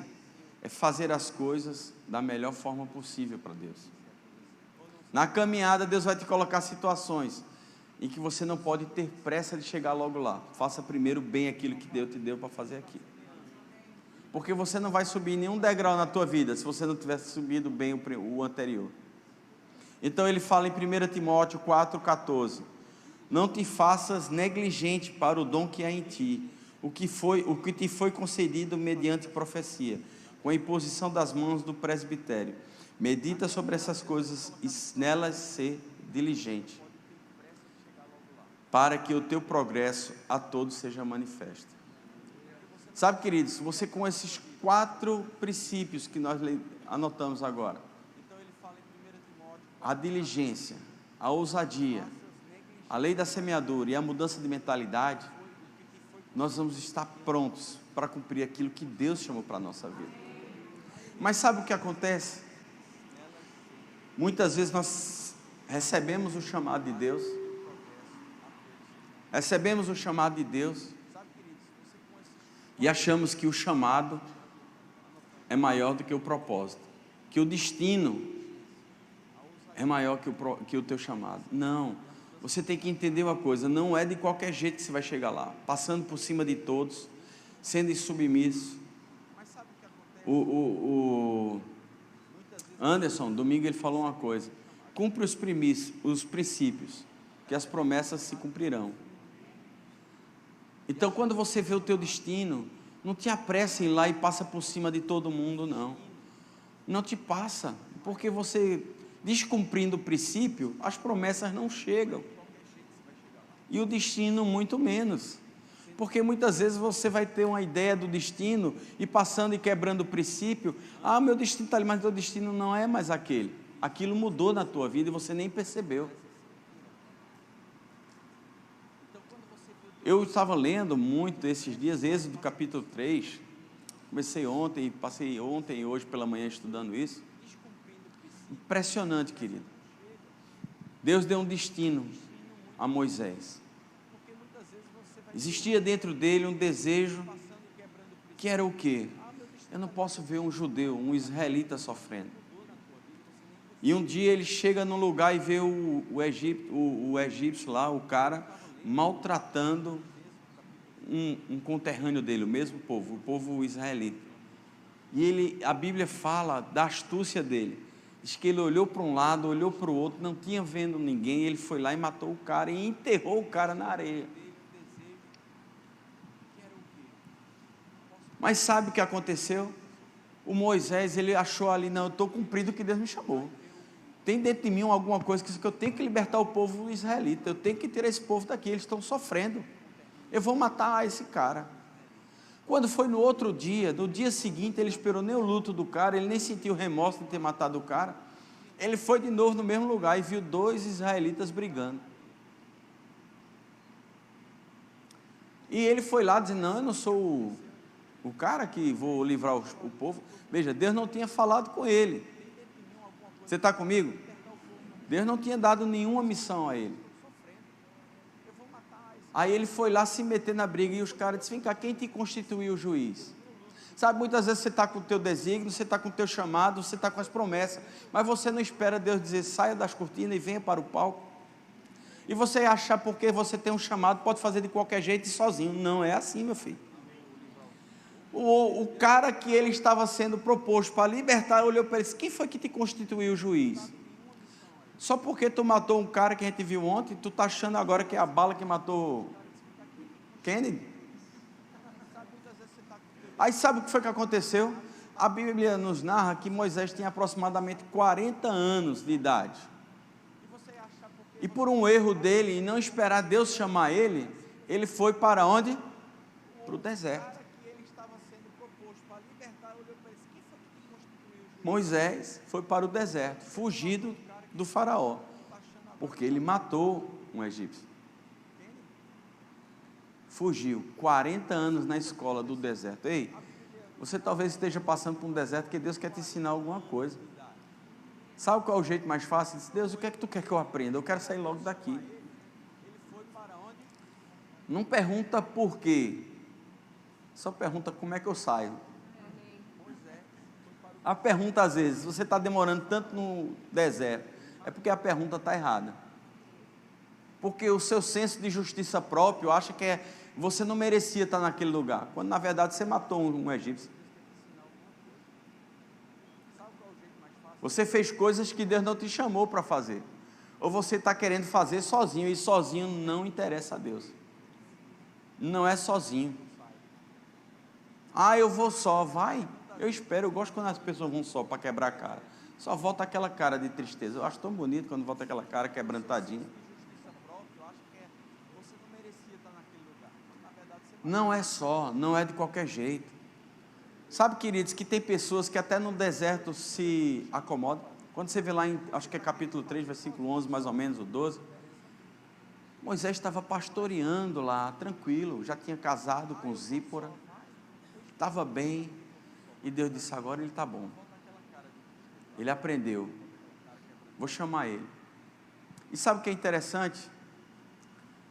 Speaker 1: É fazer as coisas da melhor forma possível para Deus. Na caminhada, Deus vai te colocar situações em que você não pode ter pressa de chegar logo lá. Faça primeiro bem aquilo que Deus te deu para fazer aqui. Porque você não vai subir nenhum degrau na tua vida se você não tivesse subido bem o anterior. Então ele fala em 1 Timóteo 4,14: não te faças negligente para o dom que há em ti, o que te foi concedido mediante profecia, com a imposição das mãos do presbitério. Medita sobre essas coisas e nelas ser diligente, para que o teu progresso a todos seja manifesto. Sabe, queridos, você com esses 4 princípios que nós anotamos agora, a diligência, a ousadia, a lei da semeadura e a mudança de mentalidade, nós vamos estar prontos para cumprir aquilo que Deus chamou para a nossa vida. Mas sabe o que acontece? Muitas vezes nós recebemos o chamado de Deus, e achamos que o chamado é maior do que o propósito, que o destino é maior que o teu chamado. Não, você tem que entender uma coisa: não é de qualquer jeito que você vai chegar lá, passando por cima de todos, sendo insubmisso. O Anderson, domingo, ele falou uma coisa: cumpre os princípios, que as promessas se cumprirão. Então, quando você vê o teu destino, não te apresse em ir lá e passa por cima de todo mundo, não. Não te passa, porque você, descumprindo o princípio, as promessas não chegam. E o destino muito menos. Porque muitas vezes você vai ter uma ideia do destino e passando e quebrando o princípio, meu destino está ali, mas o teu destino não é mais aquele. Aquilo mudou na tua vida e você nem percebeu. Eu estava lendo muito esses dias, Êxodo capítulo 3, comecei ontem, passei ontem e hoje pela manhã estudando isso. Impressionante, querido. Deus deu um destino a Moisés. Existia dentro dele um desejo, que era o quê? Eu não posso ver um judeu, um israelita sofrendo. E um dia ele chega num lugar e vê o egípcio lá, o cara, maltratando um conterrâneo dele, o mesmo povo, o povo israelita. E a Bíblia fala da astúcia dele. Diz que ele olhou para um lado, olhou para o outro, não tinha vendo ninguém, ele foi lá e matou o cara e enterrou o cara na areia. Mas sabe o que aconteceu? O Moisés, ele achou ali: não, eu estou cumprindo o que Deus me chamou. Tem dentro de mim alguma coisa que eu tenho que libertar o povo israelita, eu tenho que tirar esse povo daqui, eles estão sofrendo, eu vou matar esse cara. Quando foi no outro dia, no dia seguinte, ele esperou nem o luto do cara, ele nem sentiu remorso de ter matado o cara, ele foi de novo no mesmo lugar e viu 2 israelitas brigando. E ele foi lá dizendo: não, eu não sou o cara que vou livrar o povo. Veja, Deus não tinha falado com ele. Você está comigo? Deus não tinha dado nenhuma missão a ele. Aí ele foi lá se meter na briga e os caras disseram: vem cá, quem te constituiu o juiz? Sabe, muitas vezes você está com o teu desígnio, você está com o teu chamado, você está com as promessas, mas você não espera Deus dizer: saia das cortinas e venha para o palco. E você achar porque você tem um chamado, pode fazer de qualquer jeito e sozinho. Não é assim, meu filho. O cara que ele estava sendo proposto para libertar, olhou para ele e disse: quem foi que te constituiu o juiz? Só porque tu matou um cara que a gente viu ontem, tu está achando agora que é a bala que matou Kennedy? Aí sabe o que foi que aconteceu? A Bíblia nos narra que Moisés tinha aproximadamente 40 anos de idade. E por um erro dele, e não esperar Deus chamar ele, ele foi para onde? Para o deserto. Moisés foi para o deserto, fugido do faraó, porque ele matou um egípcio. fugiu 40 anos na escola do deserto. Ei, você talvez esteja passando por um deserto que Deus quer te ensinar alguma coisa. Sabe qual é o jeito mais fácil? Diz, Deus, o que é que tu quer que eu aprenda? Eu quero sair logo daqui. Não pergunta por quê, só pergunta como é que eu saio. A pergunta, às vezes, você está demorando tanto no deserto, é porque a pergunta está errada. Porque o seu senso de justiça próprio acha que você não merecia estar naquele lugar, quando na verdade você matou um egípcio. Você fez coisas que Deus não te chamou para fazer, ou você está querendo fazer sozinho, e sozinho não interessa a Deus. Não é sozinho. Ah, eu vou só, vai. Eu espero, eu gosto quando as pessoas vão só para quebrar a cara. Só volta aquela cara de tristeza. Eu acho tão bonito quando volta aquela cara quebrantadinha. Não é só, não é de qualquer jeito. Sabe, queridos, que tem pessoas que até no deserto se acomodam. Quando você vê lá em, acho que é capítulo 3, versículo 11, mais ou menos, o 12. Moisés estava pastoreando lá, tranquilo, já tinha casado com Zípora, estava bem, e Deus disse, agora ele está bom. Ele aprendeu, vou chamar ele. E sabe o que é interessante?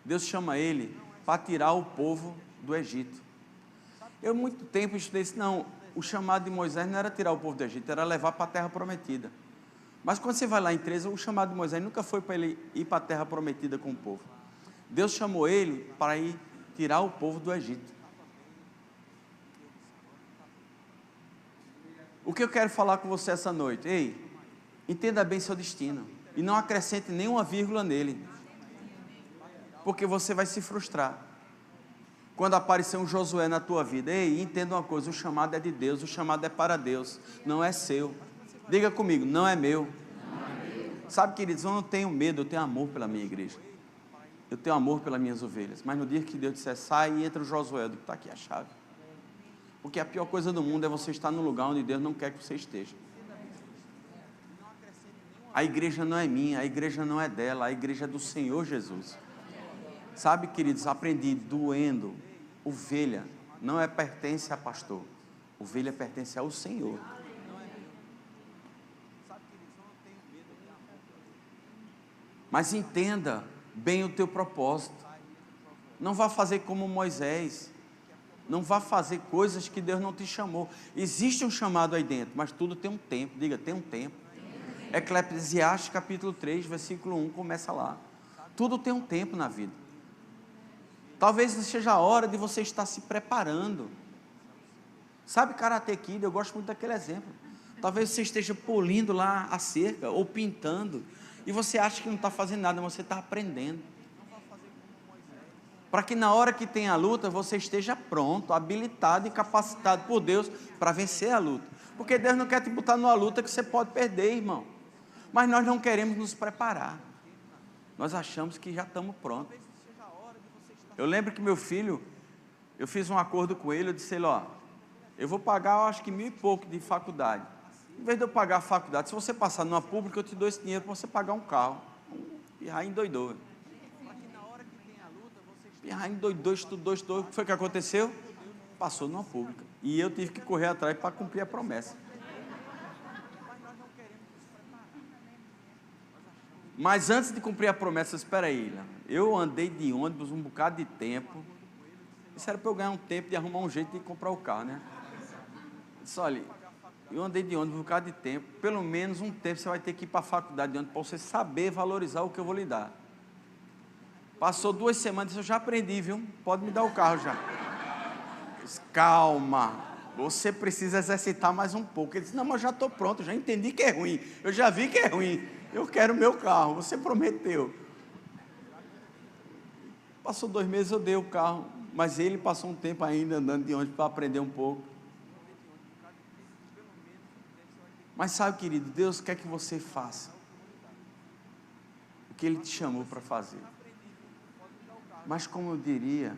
Speaker 1: Deus chama ele para tirar o povo do Egito. Eu muito tempo estudei isso, não, o chamado de Moisés não era tirar o povo do Egito, era levar para a terra prometida. Mas quando você vai lá em 13, o chamado de Moisés nunca foi para ele ir para a terra prometida com o povo. Deus chamou ele para ir tirar o povo do Egito. O que eu quero falar com você essa noite? Ei, entenda bem seu destino e não acrescente nenhuma vírgula nele, porque você vai se frustrar quando aparecer um Josué na tua vida. Ei, entenda uma coisa, o chamado é de Deus, o chamado é para Deus, não é seu. Diga comigo, não é meu. Sabe, queridos, eu não tenho medo, eu tenho amor pela minha igreja. Eu tenho amor pelas minhas ovelhas, mas no dia que Deus disser, sai, e entra o Josué, eu digo, está aqui a chave. Porque a pior coisa do mundo é você estar no lugar onde Deus não quer que você esteja. A igreja não é minha, a igreja não é dela, a igreja é do Senhor Jesus. Sabe, queridos, aprendi doendo, ovelha não pertence a pastor, ovelha pertence ao Senhor. Mas entenda bem o teu propósito. Não vá fazer como Moisés. Não vá fazer coisas que Deus não te chamou. Existe um chamado aí dentro, mas tudo tem um tempo. Diga, tem um tempo. Eclesiastes capítulo 3, versículo 1, começa lá. Tudo tem um tempo na vida. Talvez seja a hora de você estar se preparando. Sabe, Karate Kid, eu gosto muito daquele exemplo. Talvez você esteja polindo lá a cerca, ou pintando, e você acha que não está fazendo nada, mas você está aprendendo. Para que na hora que tem a luta, você esteja pronto, habilitado e capacitado por Deus para vencer a luta. Porque Deus não quer te botar numa luta que você pode perder, irmão. Mas nós não queremos nos preparar. Nós achamos que já estamos prontos. Eu lembro que meu filho, eu fiz um acordo com ele, eu disse a ele, ó, eu vou pagar, eu acho que 1.000 e pouco de faculdade. Em vez de eu pagar a faculdade, se você passar numa pública, eu te dou esse dinheiro para você pagar um carro. E aí endoidou. E aí endoidou, estudou. O que foi que aconteceu? Passou numa pública. E eu tive que correr atrás para cumprir a promessa. Mas antes de cumprir a promessa, espera aí, eu andei de ônibus um bocado de tempo. Isso era para eu ganhar um tempo de arrumar um jeito de comprar o carro, né? Disse, olha, eu andei de ônibus um bocado de tempo, pelo menos um tempo você vai ter que ir para a faculdade de ônibus para você saber valorizar o que eu vou lhe dar. Passou 2 semanas, eu já aprendi, viu? Pode me dar o carro já. Disse, calma, você precisa exercitar mais um pouco. Ele disse, não, mas eu já estou pronto, já entendi que é ruim, eu já vi que é ruim, eu quero o meu carro, você prometeu. Passou 2 meses, eu dei o carro, mas ele passou um tempo ainda andando de ônibus para aprender um pouco. Mas sabe, querido, Deus quer que você faça o que Ele te chamou para fazer. Mas como eu diria,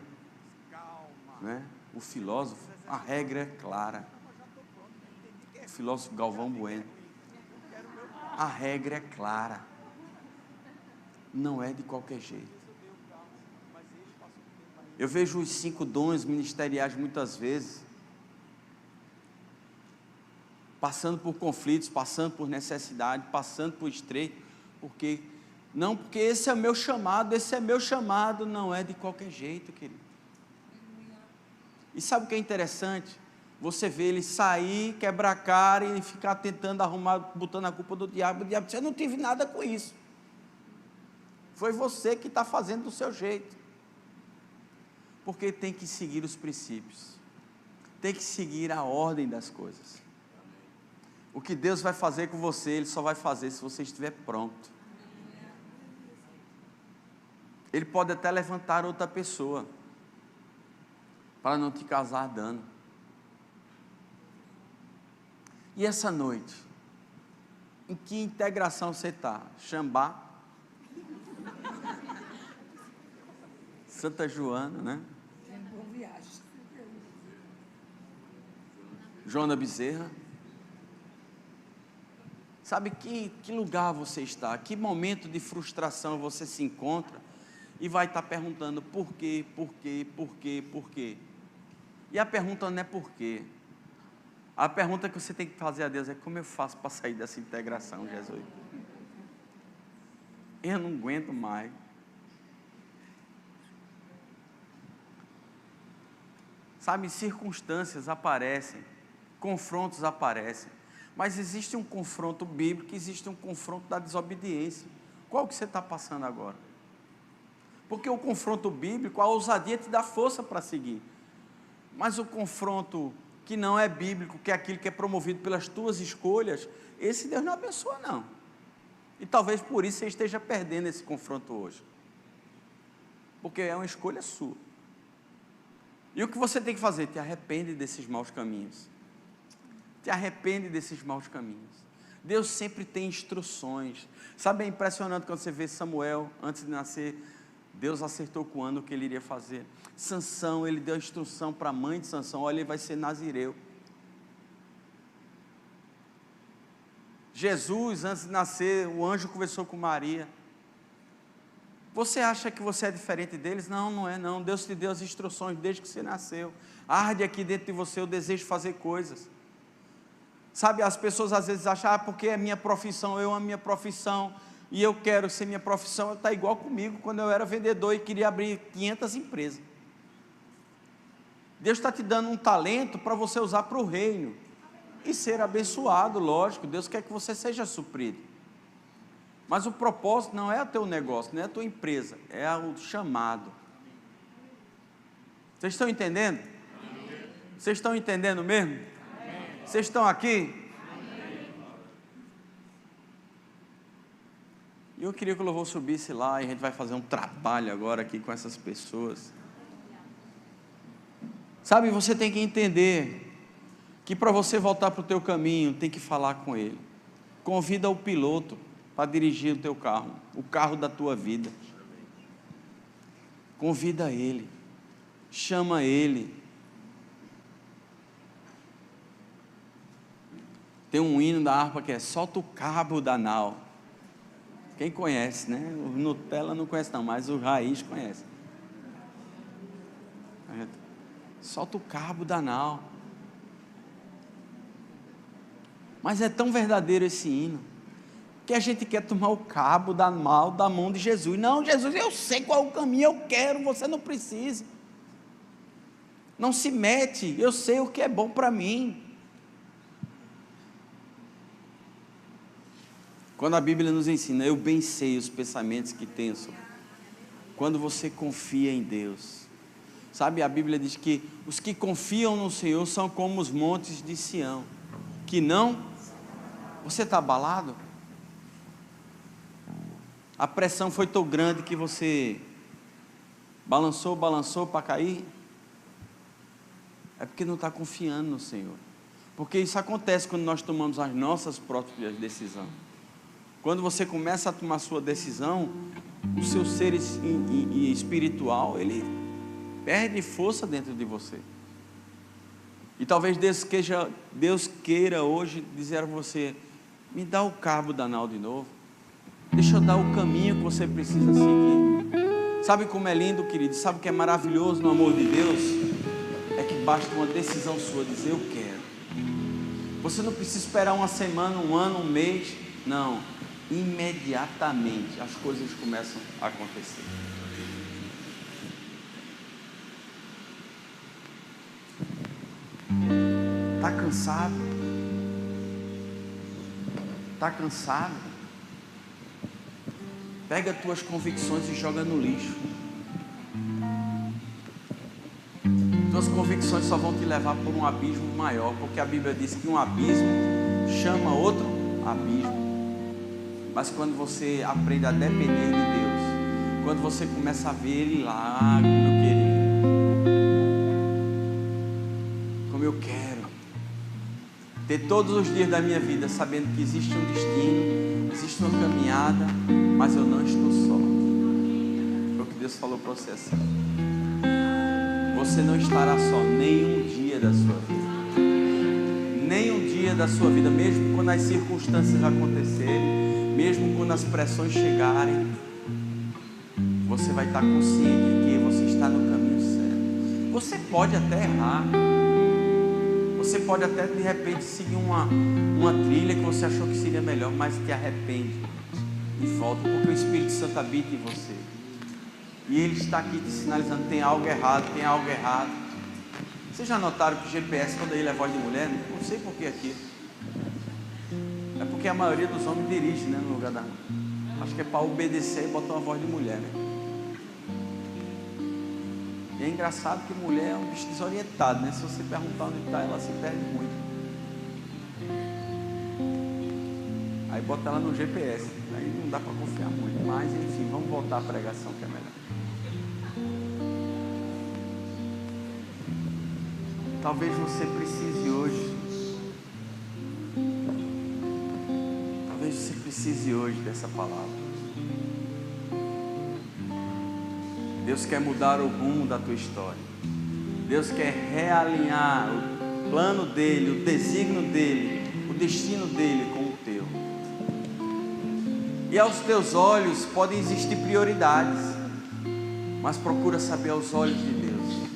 Speaker 1: né, o filósofo, a regra é clara. O filósofo Galvão Bueno. A regra é clara. Não é de qualquer jeito. Eu vejo os 5 dons ministeriais muitas vezes passando por conflitos, passando por necessidade, passando por estreito, porque esse é meu chamado, não é de qualquer jeito, querido. E sabe o que é interessante? Você vê ele sair, quebrar a cara e ficar tentando arrumar, botando a culpa do diabo. O diabo diz: eu não tive nada com isso. Foi você que está fazendo do seu jeito. Porque tem que seguir os princípios. Tem que seguir a ordem das coisas. O que Deus vai fazer com você, Ele só vai fazer se você estiver pronto. Ele pode até levantar outra pessoa para não te causar dano. E essa noite, em que integração você está? Xambá, Santa Joana, né? Joana Bezerra. Sabe que lugar você está? Que momento de frustração você se encontra? E vai estar perguntando por quê, por quê, por quê, por quê? E a pergunta não é por quê. A pergunta que você tem que fazer a Deus é: como eu faço para sair dessa integração, Jesus? Eu não aguento mais. Sabe, circunstâncias aparecem, confrontos aparecem, mas existe um confronto bíblico, existe um confronto da desobediência. Qual que você está passando agora? Porque o confronto bíblico, a ousadia te dá força para seguir, mas o confronto que não é bíblico, que é aquilo que é promovido pelas tuas escolhas, esse Deus não abençoa não, e talvez por isso você esteja perdendo esse confronto hoje, porque é uma escolha sua. E o que você tem que fazer? Te arrepende desses maus caminhos, te arrepende desses maus caminhos. Deus sempre tem instruções. Sabe, é impressionante quando você vê Samuel, antes de nascer, Deus acertou com o ano que ele iria fazer. Sansão, ele deu a instrução para a mãe de Sansão: olha, ele vai ser nazireu. Jesus, antes de nascer, o anjo conversou com Maria. Você acha que você é diferente deles? Não, não é não. Deus te deu as instruções desde que você nasceu. Arde aqui dentro de você o desejo de fazer coisas. Sabe, as pessoas às vezes acham: porque é minha profissão, eu amo minha profissão, e eu quero ser minha profissão. Está igual comigo, quando eu era vendedor e queria abrir 500 empresas. Deus está te dando um talento para você usar para o reino, e ser abençoado, lógico. Deus quer que você seja suprido. Mas o propósito não é o teu negócio, não é a tua empresa, é o chamado. Vocês estão entendendo? Vocês estão entendendo mesmo? Vocês estão aqui? E eu queria que o louvor subisse lá, e a gente vai fazer um trabalho agora aqui com essas pessoas. Sabe, você tem que entender que para você voltar para o teu caminho, tem que falar com Ele. Convida o piloto para dirigir o teu carro, o carro da tua vida. Convida Ele, chama Ele. Tem um hino da harpa que é: solta o cabo da nau. Quem conhece, né? O Nutella não conhece não, mas o Raiz conhece. Solta o cabo da nau. Mas é tão verdadeiro esse hino, que a gente quer tomar o cabo da nau da mão de Jesus. Não, Jesus, eu sei qual é o caminho, eu quero, você não precisa. Não se mete, eu sei o que é bom para mim. Quando a Bíblia nos ensina: eu bem sei os pensamentos que tenho sobre. Quando você confia em Deus. Sabe, a Bíblia diz que os que confiam no Senhor são como os montes de Sião, que não... Você está abalado? A pressão foi tão grande que você balançou para cair? É porque não está confiando no Senhor. Porque isso acontece quando nós tomamos as nossas próprias decisões. Quando você começa a tomar a sua decisão, o seu ser espiritual, ele perde força dentro de você. E talvez Deus queira hoje dizer a você: me dá o cabo da nau de novo, deixa eu dar o caminho que você precisa seguir. Sabe como é lindo, querido? Sabe o que é maravilhoso no amor de Deus? É que basta uma decisão sua dizer eu quero. Você não precisa esperar uma semana, um ano, um mês. Não. Imediatamente as coisas começam a acontecer. Está cansado? Está cansado? Pega as tuas convicções e joga no lixo. Tuas convicções só vão te levar por um abismo maior, porque a Bíblia diz que um abismo chama outro abismo. Mas quando você aprende a depender de Deus, quando você começa a ver Ele lá, como eu quero, ter todos os dias da minha vida sabendo que existe um destino, existe uma caminhada, mas eu não estou só. Foi o que Deus falou para você assim. Você não estará só nem um dia da sua vida. Nem um dia da sua vida, mesmo quando as circunstâncias acontecerem, mesmo quando as pressões chegarem, você vai estar consciente de que você está no caminho certo. Você pode até errar. Você pode até de repente seguir uma trilha que você achou que seria melhor, mas te arrepende e volta, porque o Espírito Santo habita em você. E Ele está aqui te sinalizando, tem algo errado, tem algo errado. Vocês já notaram que o GPS, quando ele é voz de mulher, não sei por que aqui. É porque a maioria dos homens dirige, né, no lugar da... Acho que é para obedecer e botar uma voz de mulher, né? E é engraçado que mulher é um bicho desorientado, né? Se você perguntar onde está, ela se perde muito. Aí bota ela no GPS, aí não dá para confiar muito. Mas enfim, vamos voltar à pregação que é melhor. Talvez você precise hoje. Talvez você precise hoje dessa palavra. Deus quer mudar o rumo da tua história. Deus quer realinhar o plano dele, o desígnio dele, o destino dele com o teu. E aos teus olhos podem existir prioridades, mas procura saber aos olhos de Deus.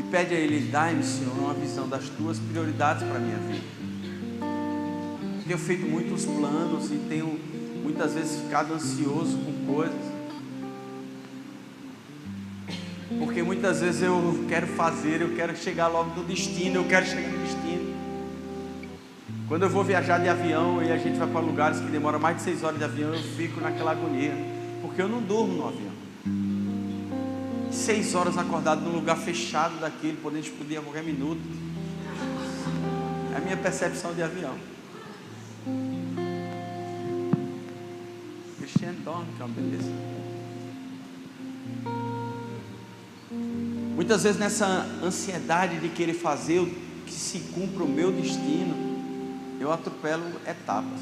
Speaker 1: E pede a Ele, dai-me, Senhor, uma visão das tuas prioridades para a minha vida. Tenho feito muitos planos e tenho muitas vezes ficado ansioso com coisas. Porque muitas vezes eu quero fazer, eu quero chegar logo no destino, eu quero chegar no destino. Quando eu vou viajar de avião e a gente vai para lugares que demoram mais de 6 horas de avião, eu fico naquela agonia, porque eu não durmo no avião. 6 horas acordado num lugar fechado daquele, podendo explodir a qualquer minuto. É a minha percepção de avião. Cristiano dorme, que é uma beleza. Muitas vezes nessa ansiedade de querer fazer que se cumpra o meu destino, eu atropelo etapas.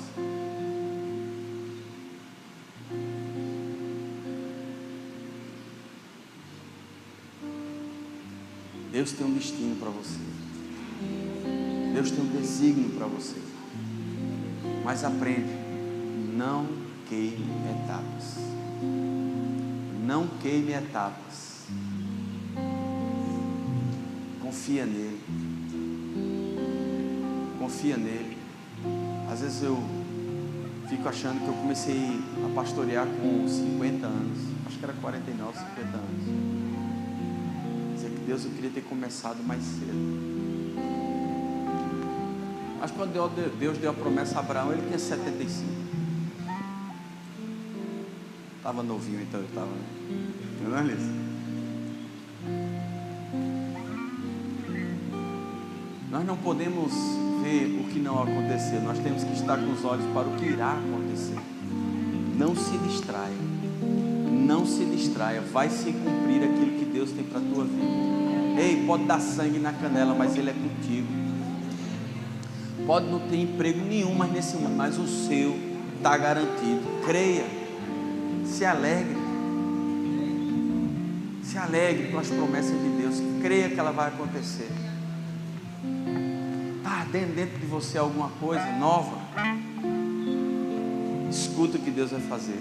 Speaker 1: Deus tem um destino para você. Deus tem um desígnio para você. Mas aprende, não queime etapas. Não queime etapas. Confia nele. Confia nele. Às vezes eu fico achando que eu comecei a pastorear com 50 anos. Acho que era 49, 50 anos. Dizer que Deus, eu queria ter começado mais cedo. Mas quando Deus deu a promessa a Abraão, ele tinha 75. Estava novinho, então eu estava, né? Não é isso? Nós não podemos ver o que não aconteceu. Nós temos que estar com os olhos para o que irá acontecer. Não se distraia. Não se distraia. Vai se cumprir aquilo que Deus tem para a tua vida. Ei, pode dar sangue na canela, mas Ele é contigo. Pode não ter emprego nenhum mais nesse mundo, mas o seu está garantido. Creia. Se alegre. Se alegre com as promessas de Deus. Creia que ela vai acontecer. Dentro de você alguma coisa nova, escuta o que Deus vai fazer.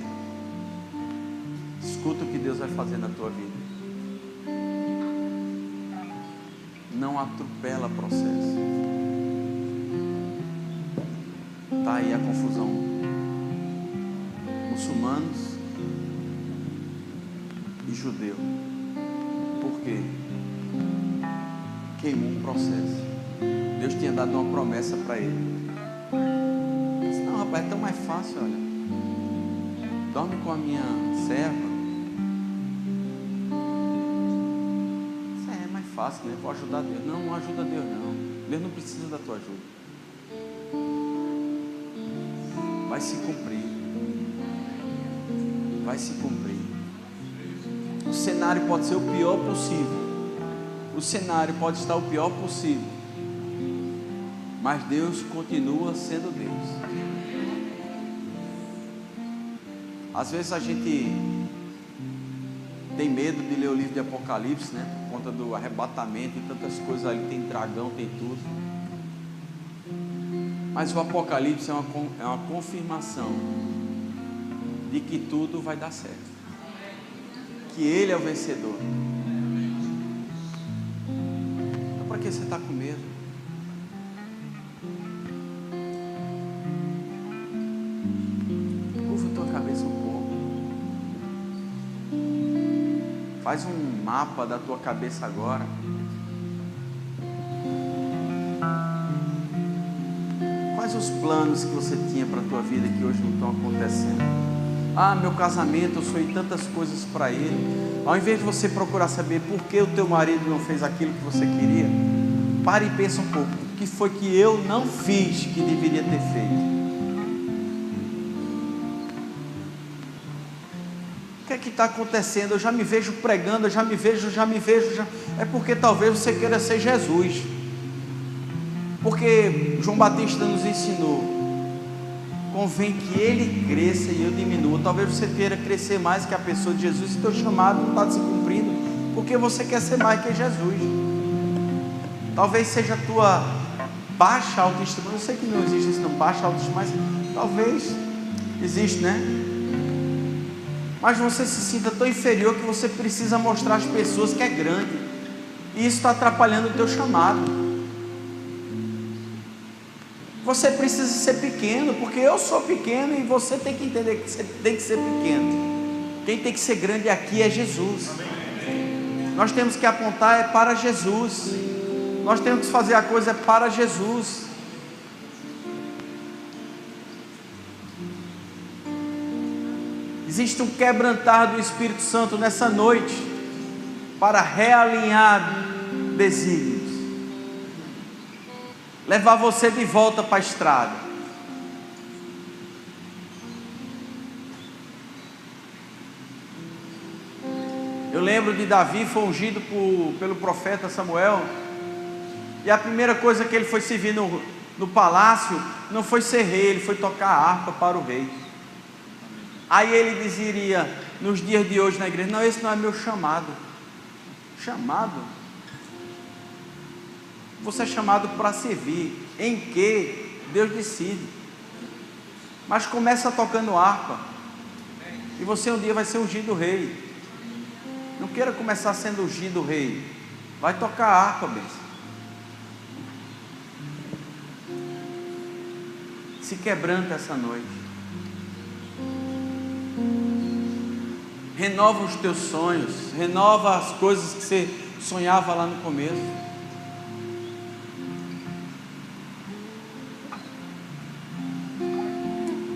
Speaker 1: Escuta o que Deus vai fazer na tua vida. Não atropela o processo. Está aí a confusão. Muçulmanos e judeu. Por quê? Queimou um processo. Deus tinha dado uma promessa para ele. Ele disse, não, rapaz, é tão mais fácil, olha. Dorme com a minha serva. Isso é mais fácil, né? Vou ajudar Deus. Não, não ajuda Deus, não. Deus não precisa da tua ajuda. Vai se cumprir. Vai se cumprir. O cenário pode ser o pior possível. O cenário pode estar o pior possível. Mas Deus continua sendo Deus. Às vezes a gente tem medo de ler o livro de Apocalipse, né? Por conta do arrebatamento e tantas coisas ali. Tem dragão, tem tudo. Mas o Apocalipse é uma confirmação de que tudo vai dar certo. Que Ele é o vencedor. Então para que você está com medo? Curva a tua cabeça um pouco. Faz um mapa da tua cabeça agora. Quais os planos que você tinha para a tua vida que hoje não estão acontecendo? Ah, meu casamento, eu sonhei tantas coisas para ele. Ao invés de você procurar saber por que o teu marido não fez aquilo que você queria, pare e pensa um pouco. O que foi que eu não fiz que deveria ter feito? O que é que está acontecendo? Eu já me vejo pregando, eu já me vejo. É porque talvez você queira ser Jesus. Porque João Batista nos ensinou, convém que ele cresça e eu diminua. Talvez você queira crescer mais que a pessoa de Jesus e teu chamado não está se cumprindo, porque você quer ser mais que Jesus. Talvez seja a tua baixa autoestima. Eu sei que não existe isso, não, baixa autoestima, mas talvez existe, né? Mas você se sinta tão inferior que você precisa mostrar às pessoas que é grande, e isso está atrapalhando o teu chamado. Você precisa ser pequeno, porque eu sou pequeno e você tem que entender que você tem que ser pequeno. Quem tem que ser grande aqui é Jesus. Nós temos que apontar para Jesus. Nós temos que fazer a coisa para Jesus. Existe um quebrantar do Espírito Santo nessa noite para realinhar desígnios. Levar você de volta para a estrada. Eu lembro de Davi, foi ungido pelo profeta Samuel, e a primeira coisa que ele foi servir no palácio, não foi ser rei, ele foi tocar a harpa para o rei. Aí ele diria, nos dias de hoje na igreja, não, esse não é meu chamado. Chamado? Você é chamado para servir, em que Deus decide. Mas começa tocando harpa, e você um dia vai ser ungido rei. Não queira começar sendo ungido rei, vai tocar harpa, benção. Se quebranta essa noite. Renova os teus sonhos, renova as coisas que você sonhava lá no começo.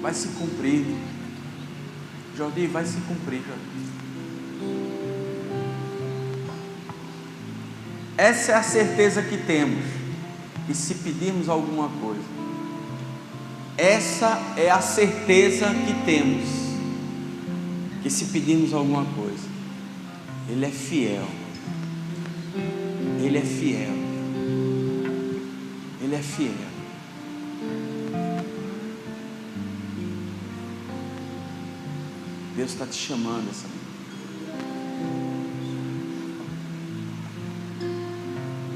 Speaker 1: Vai se cumprir, Jordi, vai se cumprir, Jordi. Essa é a certeza que temos, e se pedirmos alguma coisa, essa é a certeza que temos, que se pedirmos alguma coisa, Ele é fiel, Ele é fiel, Ele é fiel. Deus está te chamando essa noite.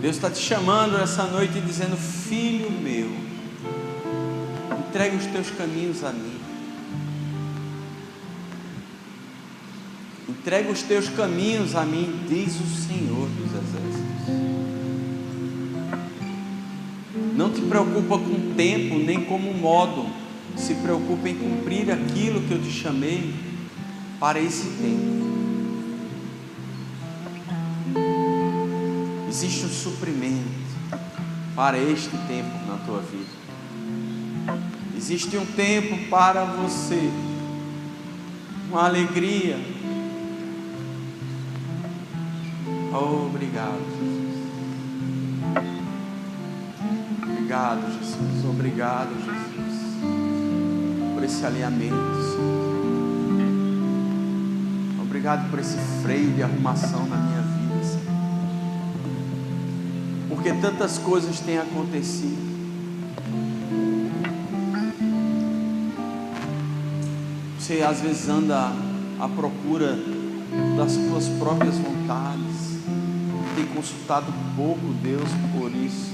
Speaker 1: Deus está te chamando essa noite e dizendo: filho meu, entregue os teus caminhos a mim. Entrega os teus caminhos a mim, diz o Senhor dos Exércitos. Não te preocupa com o tempo, nem como modo. Se preocupa em cumprir aquilo que eu te chamei para esse tempo. Existe um suprimento para este tempo na tua vida. Existe um tempo para você, uma alegria. Oh, obrigado, Jesus. Obrigado, Jesus. Obrigado, Jesus, por esse alinhamento, Senhor. Obrigado por esse freio de arrumação na minha vida, Senhor. Porque tantas coisas têm acontecido. Você às vezes anda à procura das suas próprias vontades. Tem consultado pouco Deus por isso.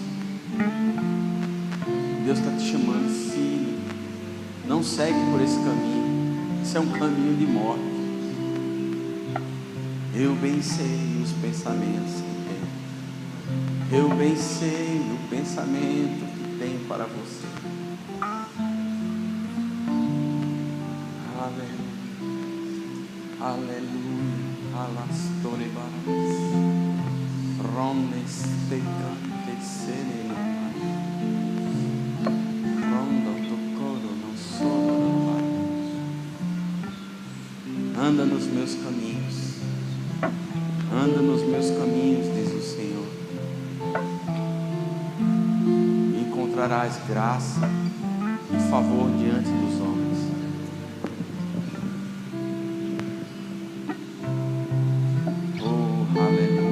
Speaker 1: Deus está te chamando, filho. Não segue por esse caminho. Isso é um caminho de morte. Eu bem sei os pensamentos que tem. Eu bem sei o pensamento que tem para você. Aleluia. Aleluia. Alastore baras. Rones te cante serena. Rondo tocoro não solo não. Anda nos meus caminhos. Anda nos meus caminhos, diz o Senhor. E encontrarás graça e favor diante dos homens. Oh, aleluia.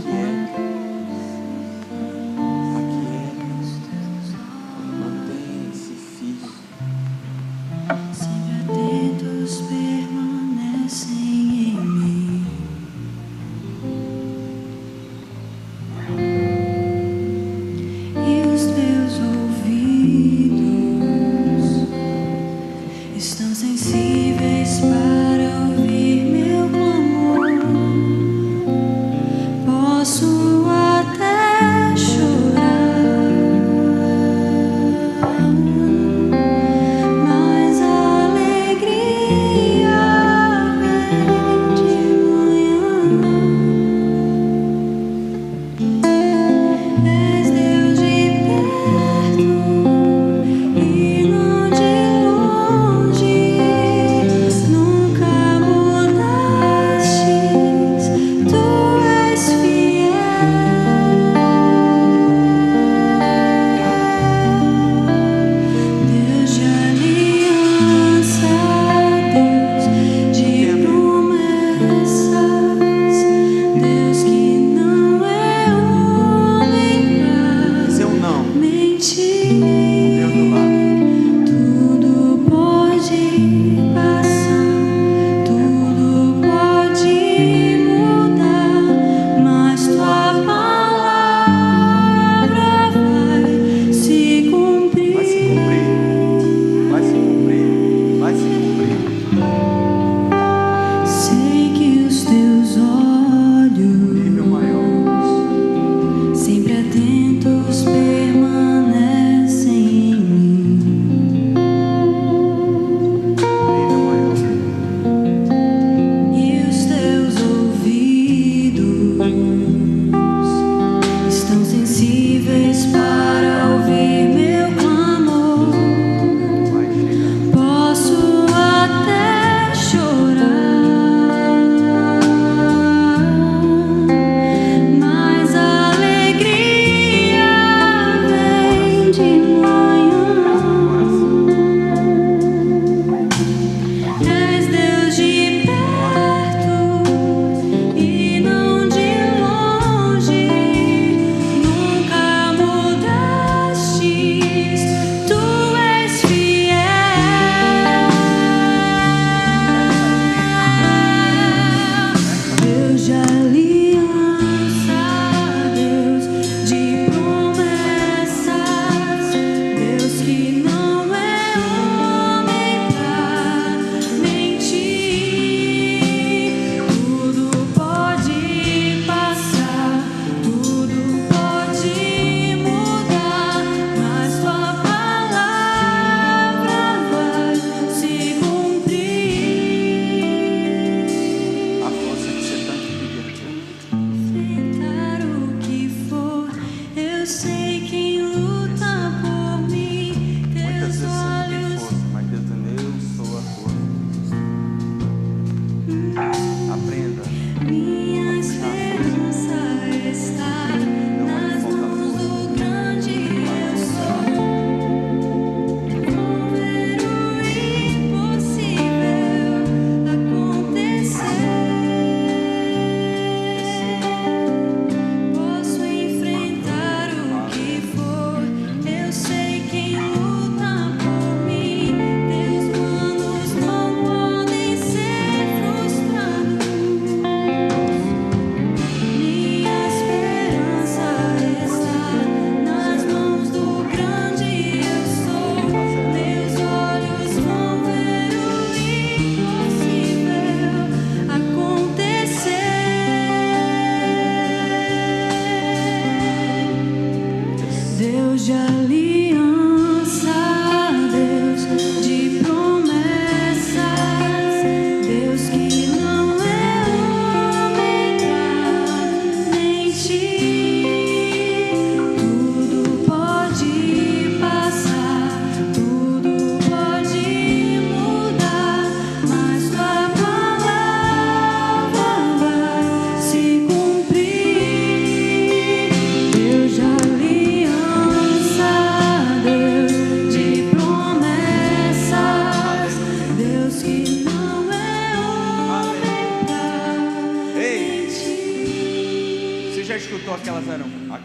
Speaker 1: Aquieta. Mantenha-se firme.
Speaker 2: Sempre atentos permanecem em mim. E os teus ouvidos estão sensíveis para ouvir meu clamor. Posso até chorar, mas a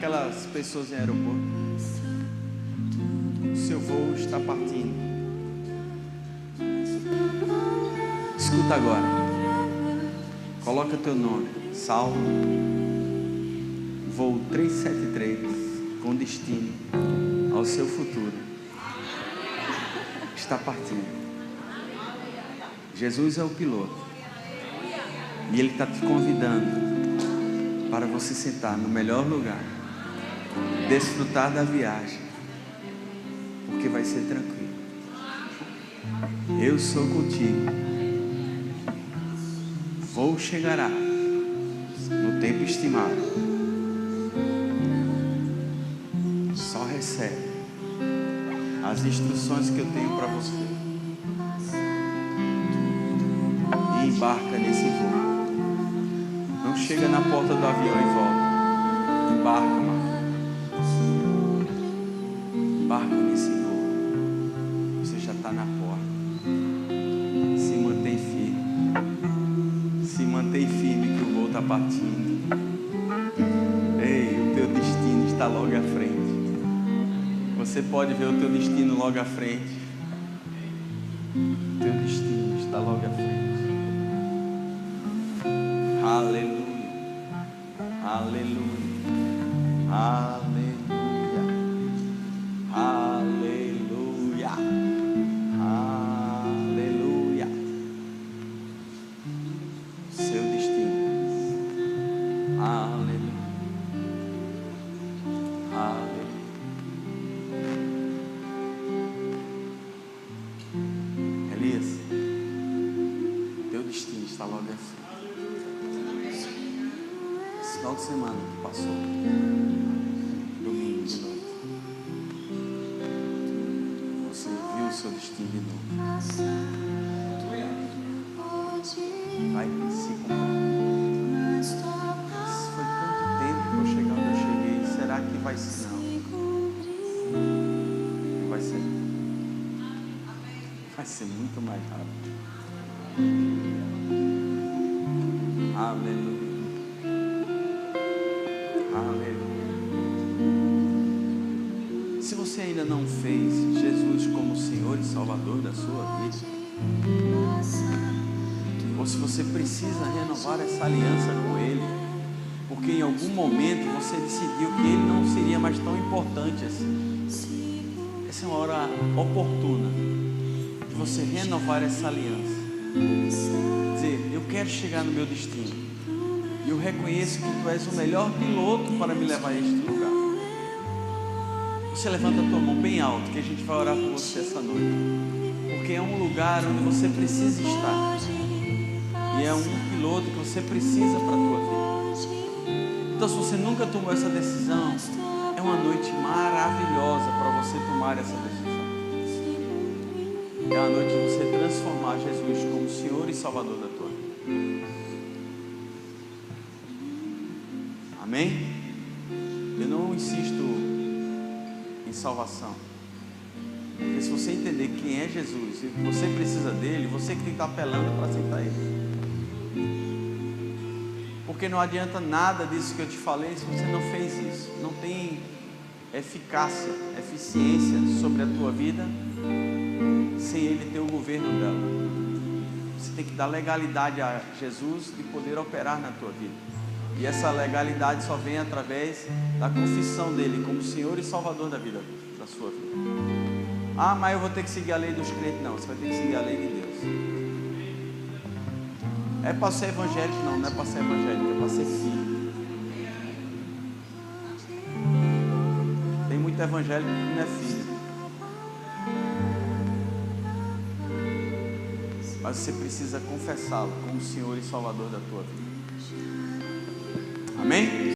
Speaker 1: aquelas pessoas em aeroporto. O seu voo está partindo. Escuta agora. Coloca teu nome. Salvo. Voo 373 com destino ao seu futuro. Está partindo. Jesus é o piloto. E Ele está te convidando para você sentar no melhor lugar, desfrutar da viagem, porque vai ser tranquilo. Eu sou contigo. Voo chegará no tempo estimado. Só recebe as instruções que eu tenho para você e embarca nesse voo. Não chega na porta do avião e volta. Embarca, mano. Embarca nesse voo. Você já está na porta. Se mantém firme. Se mantém firme que o voo está partindo. Ei, o teu destino está logo à frente. Você pode ver o teu destino logo à frente. O teu destino está logo à frente. Aleluia. Aleluia, aleluia, aleluia, aleluia. Seu destino, aleluia, aleluia. Elias, teu destino está logo à frente. Final de semana que passou, domingo de noite, você viu o seu destino de novo. Vai se cumprir. Foi tanto tempo para eu chegar onde eu cheguei. Será que vai ser? Não. Não vai ser. Vai ser muito mais rápido. Aleluia. Se você ainda não fez Jesus como Senhor e Salvador da sua vida, ou se você precisa renovar essa aliança com Ele, porque em algum momento você decidiu que Ele não seria mais tão importante assim, essa é uma hora oportuna de você renovar essa aliança. Dizer, eu quero chegar no meu destino e eu reconheço que Tu és o melhor piloto para me levar a este lugar. Você levanta a tua mão bem alto, que a gente vai orar por você essa noite, porque é um lugar onde você precisa estar, e é um piloto que você precisa para a tua vida. Então, se você nunca tomou essa decisão, é uma noite maravilhosa para você tomar essa decisão. É a noite de você transformar Jesus como Senhor e Salvador da tua vida. Amém? Eu não insisto em salvação, porque se você entender quem é Jesus e que você precisa dele, você que tem que estar apelando para aceitar ele. Porque não adianta nada disso que eu te falei se você não fez isso. Não tem eficácia, eficiência sobre a tua vida sem ele ter o governo dela. Você tem que dar legalidade a Jesus de poder operar na tua vida. E essa legalidade só vem através da confissão dele como Senhor e Salvador da vida, da sua vida. Ah, mas eu vou ter que seguir a lei dos crentes. Não, você vai ter que seguir a lei de Deus. É para ser evangélico? Não, não é para ser evangélico, é para ser filho. Tem muito evangélico que não é filho. Mas você precisa confessá-lo como Senhor e Salvador da tua vida. Amém?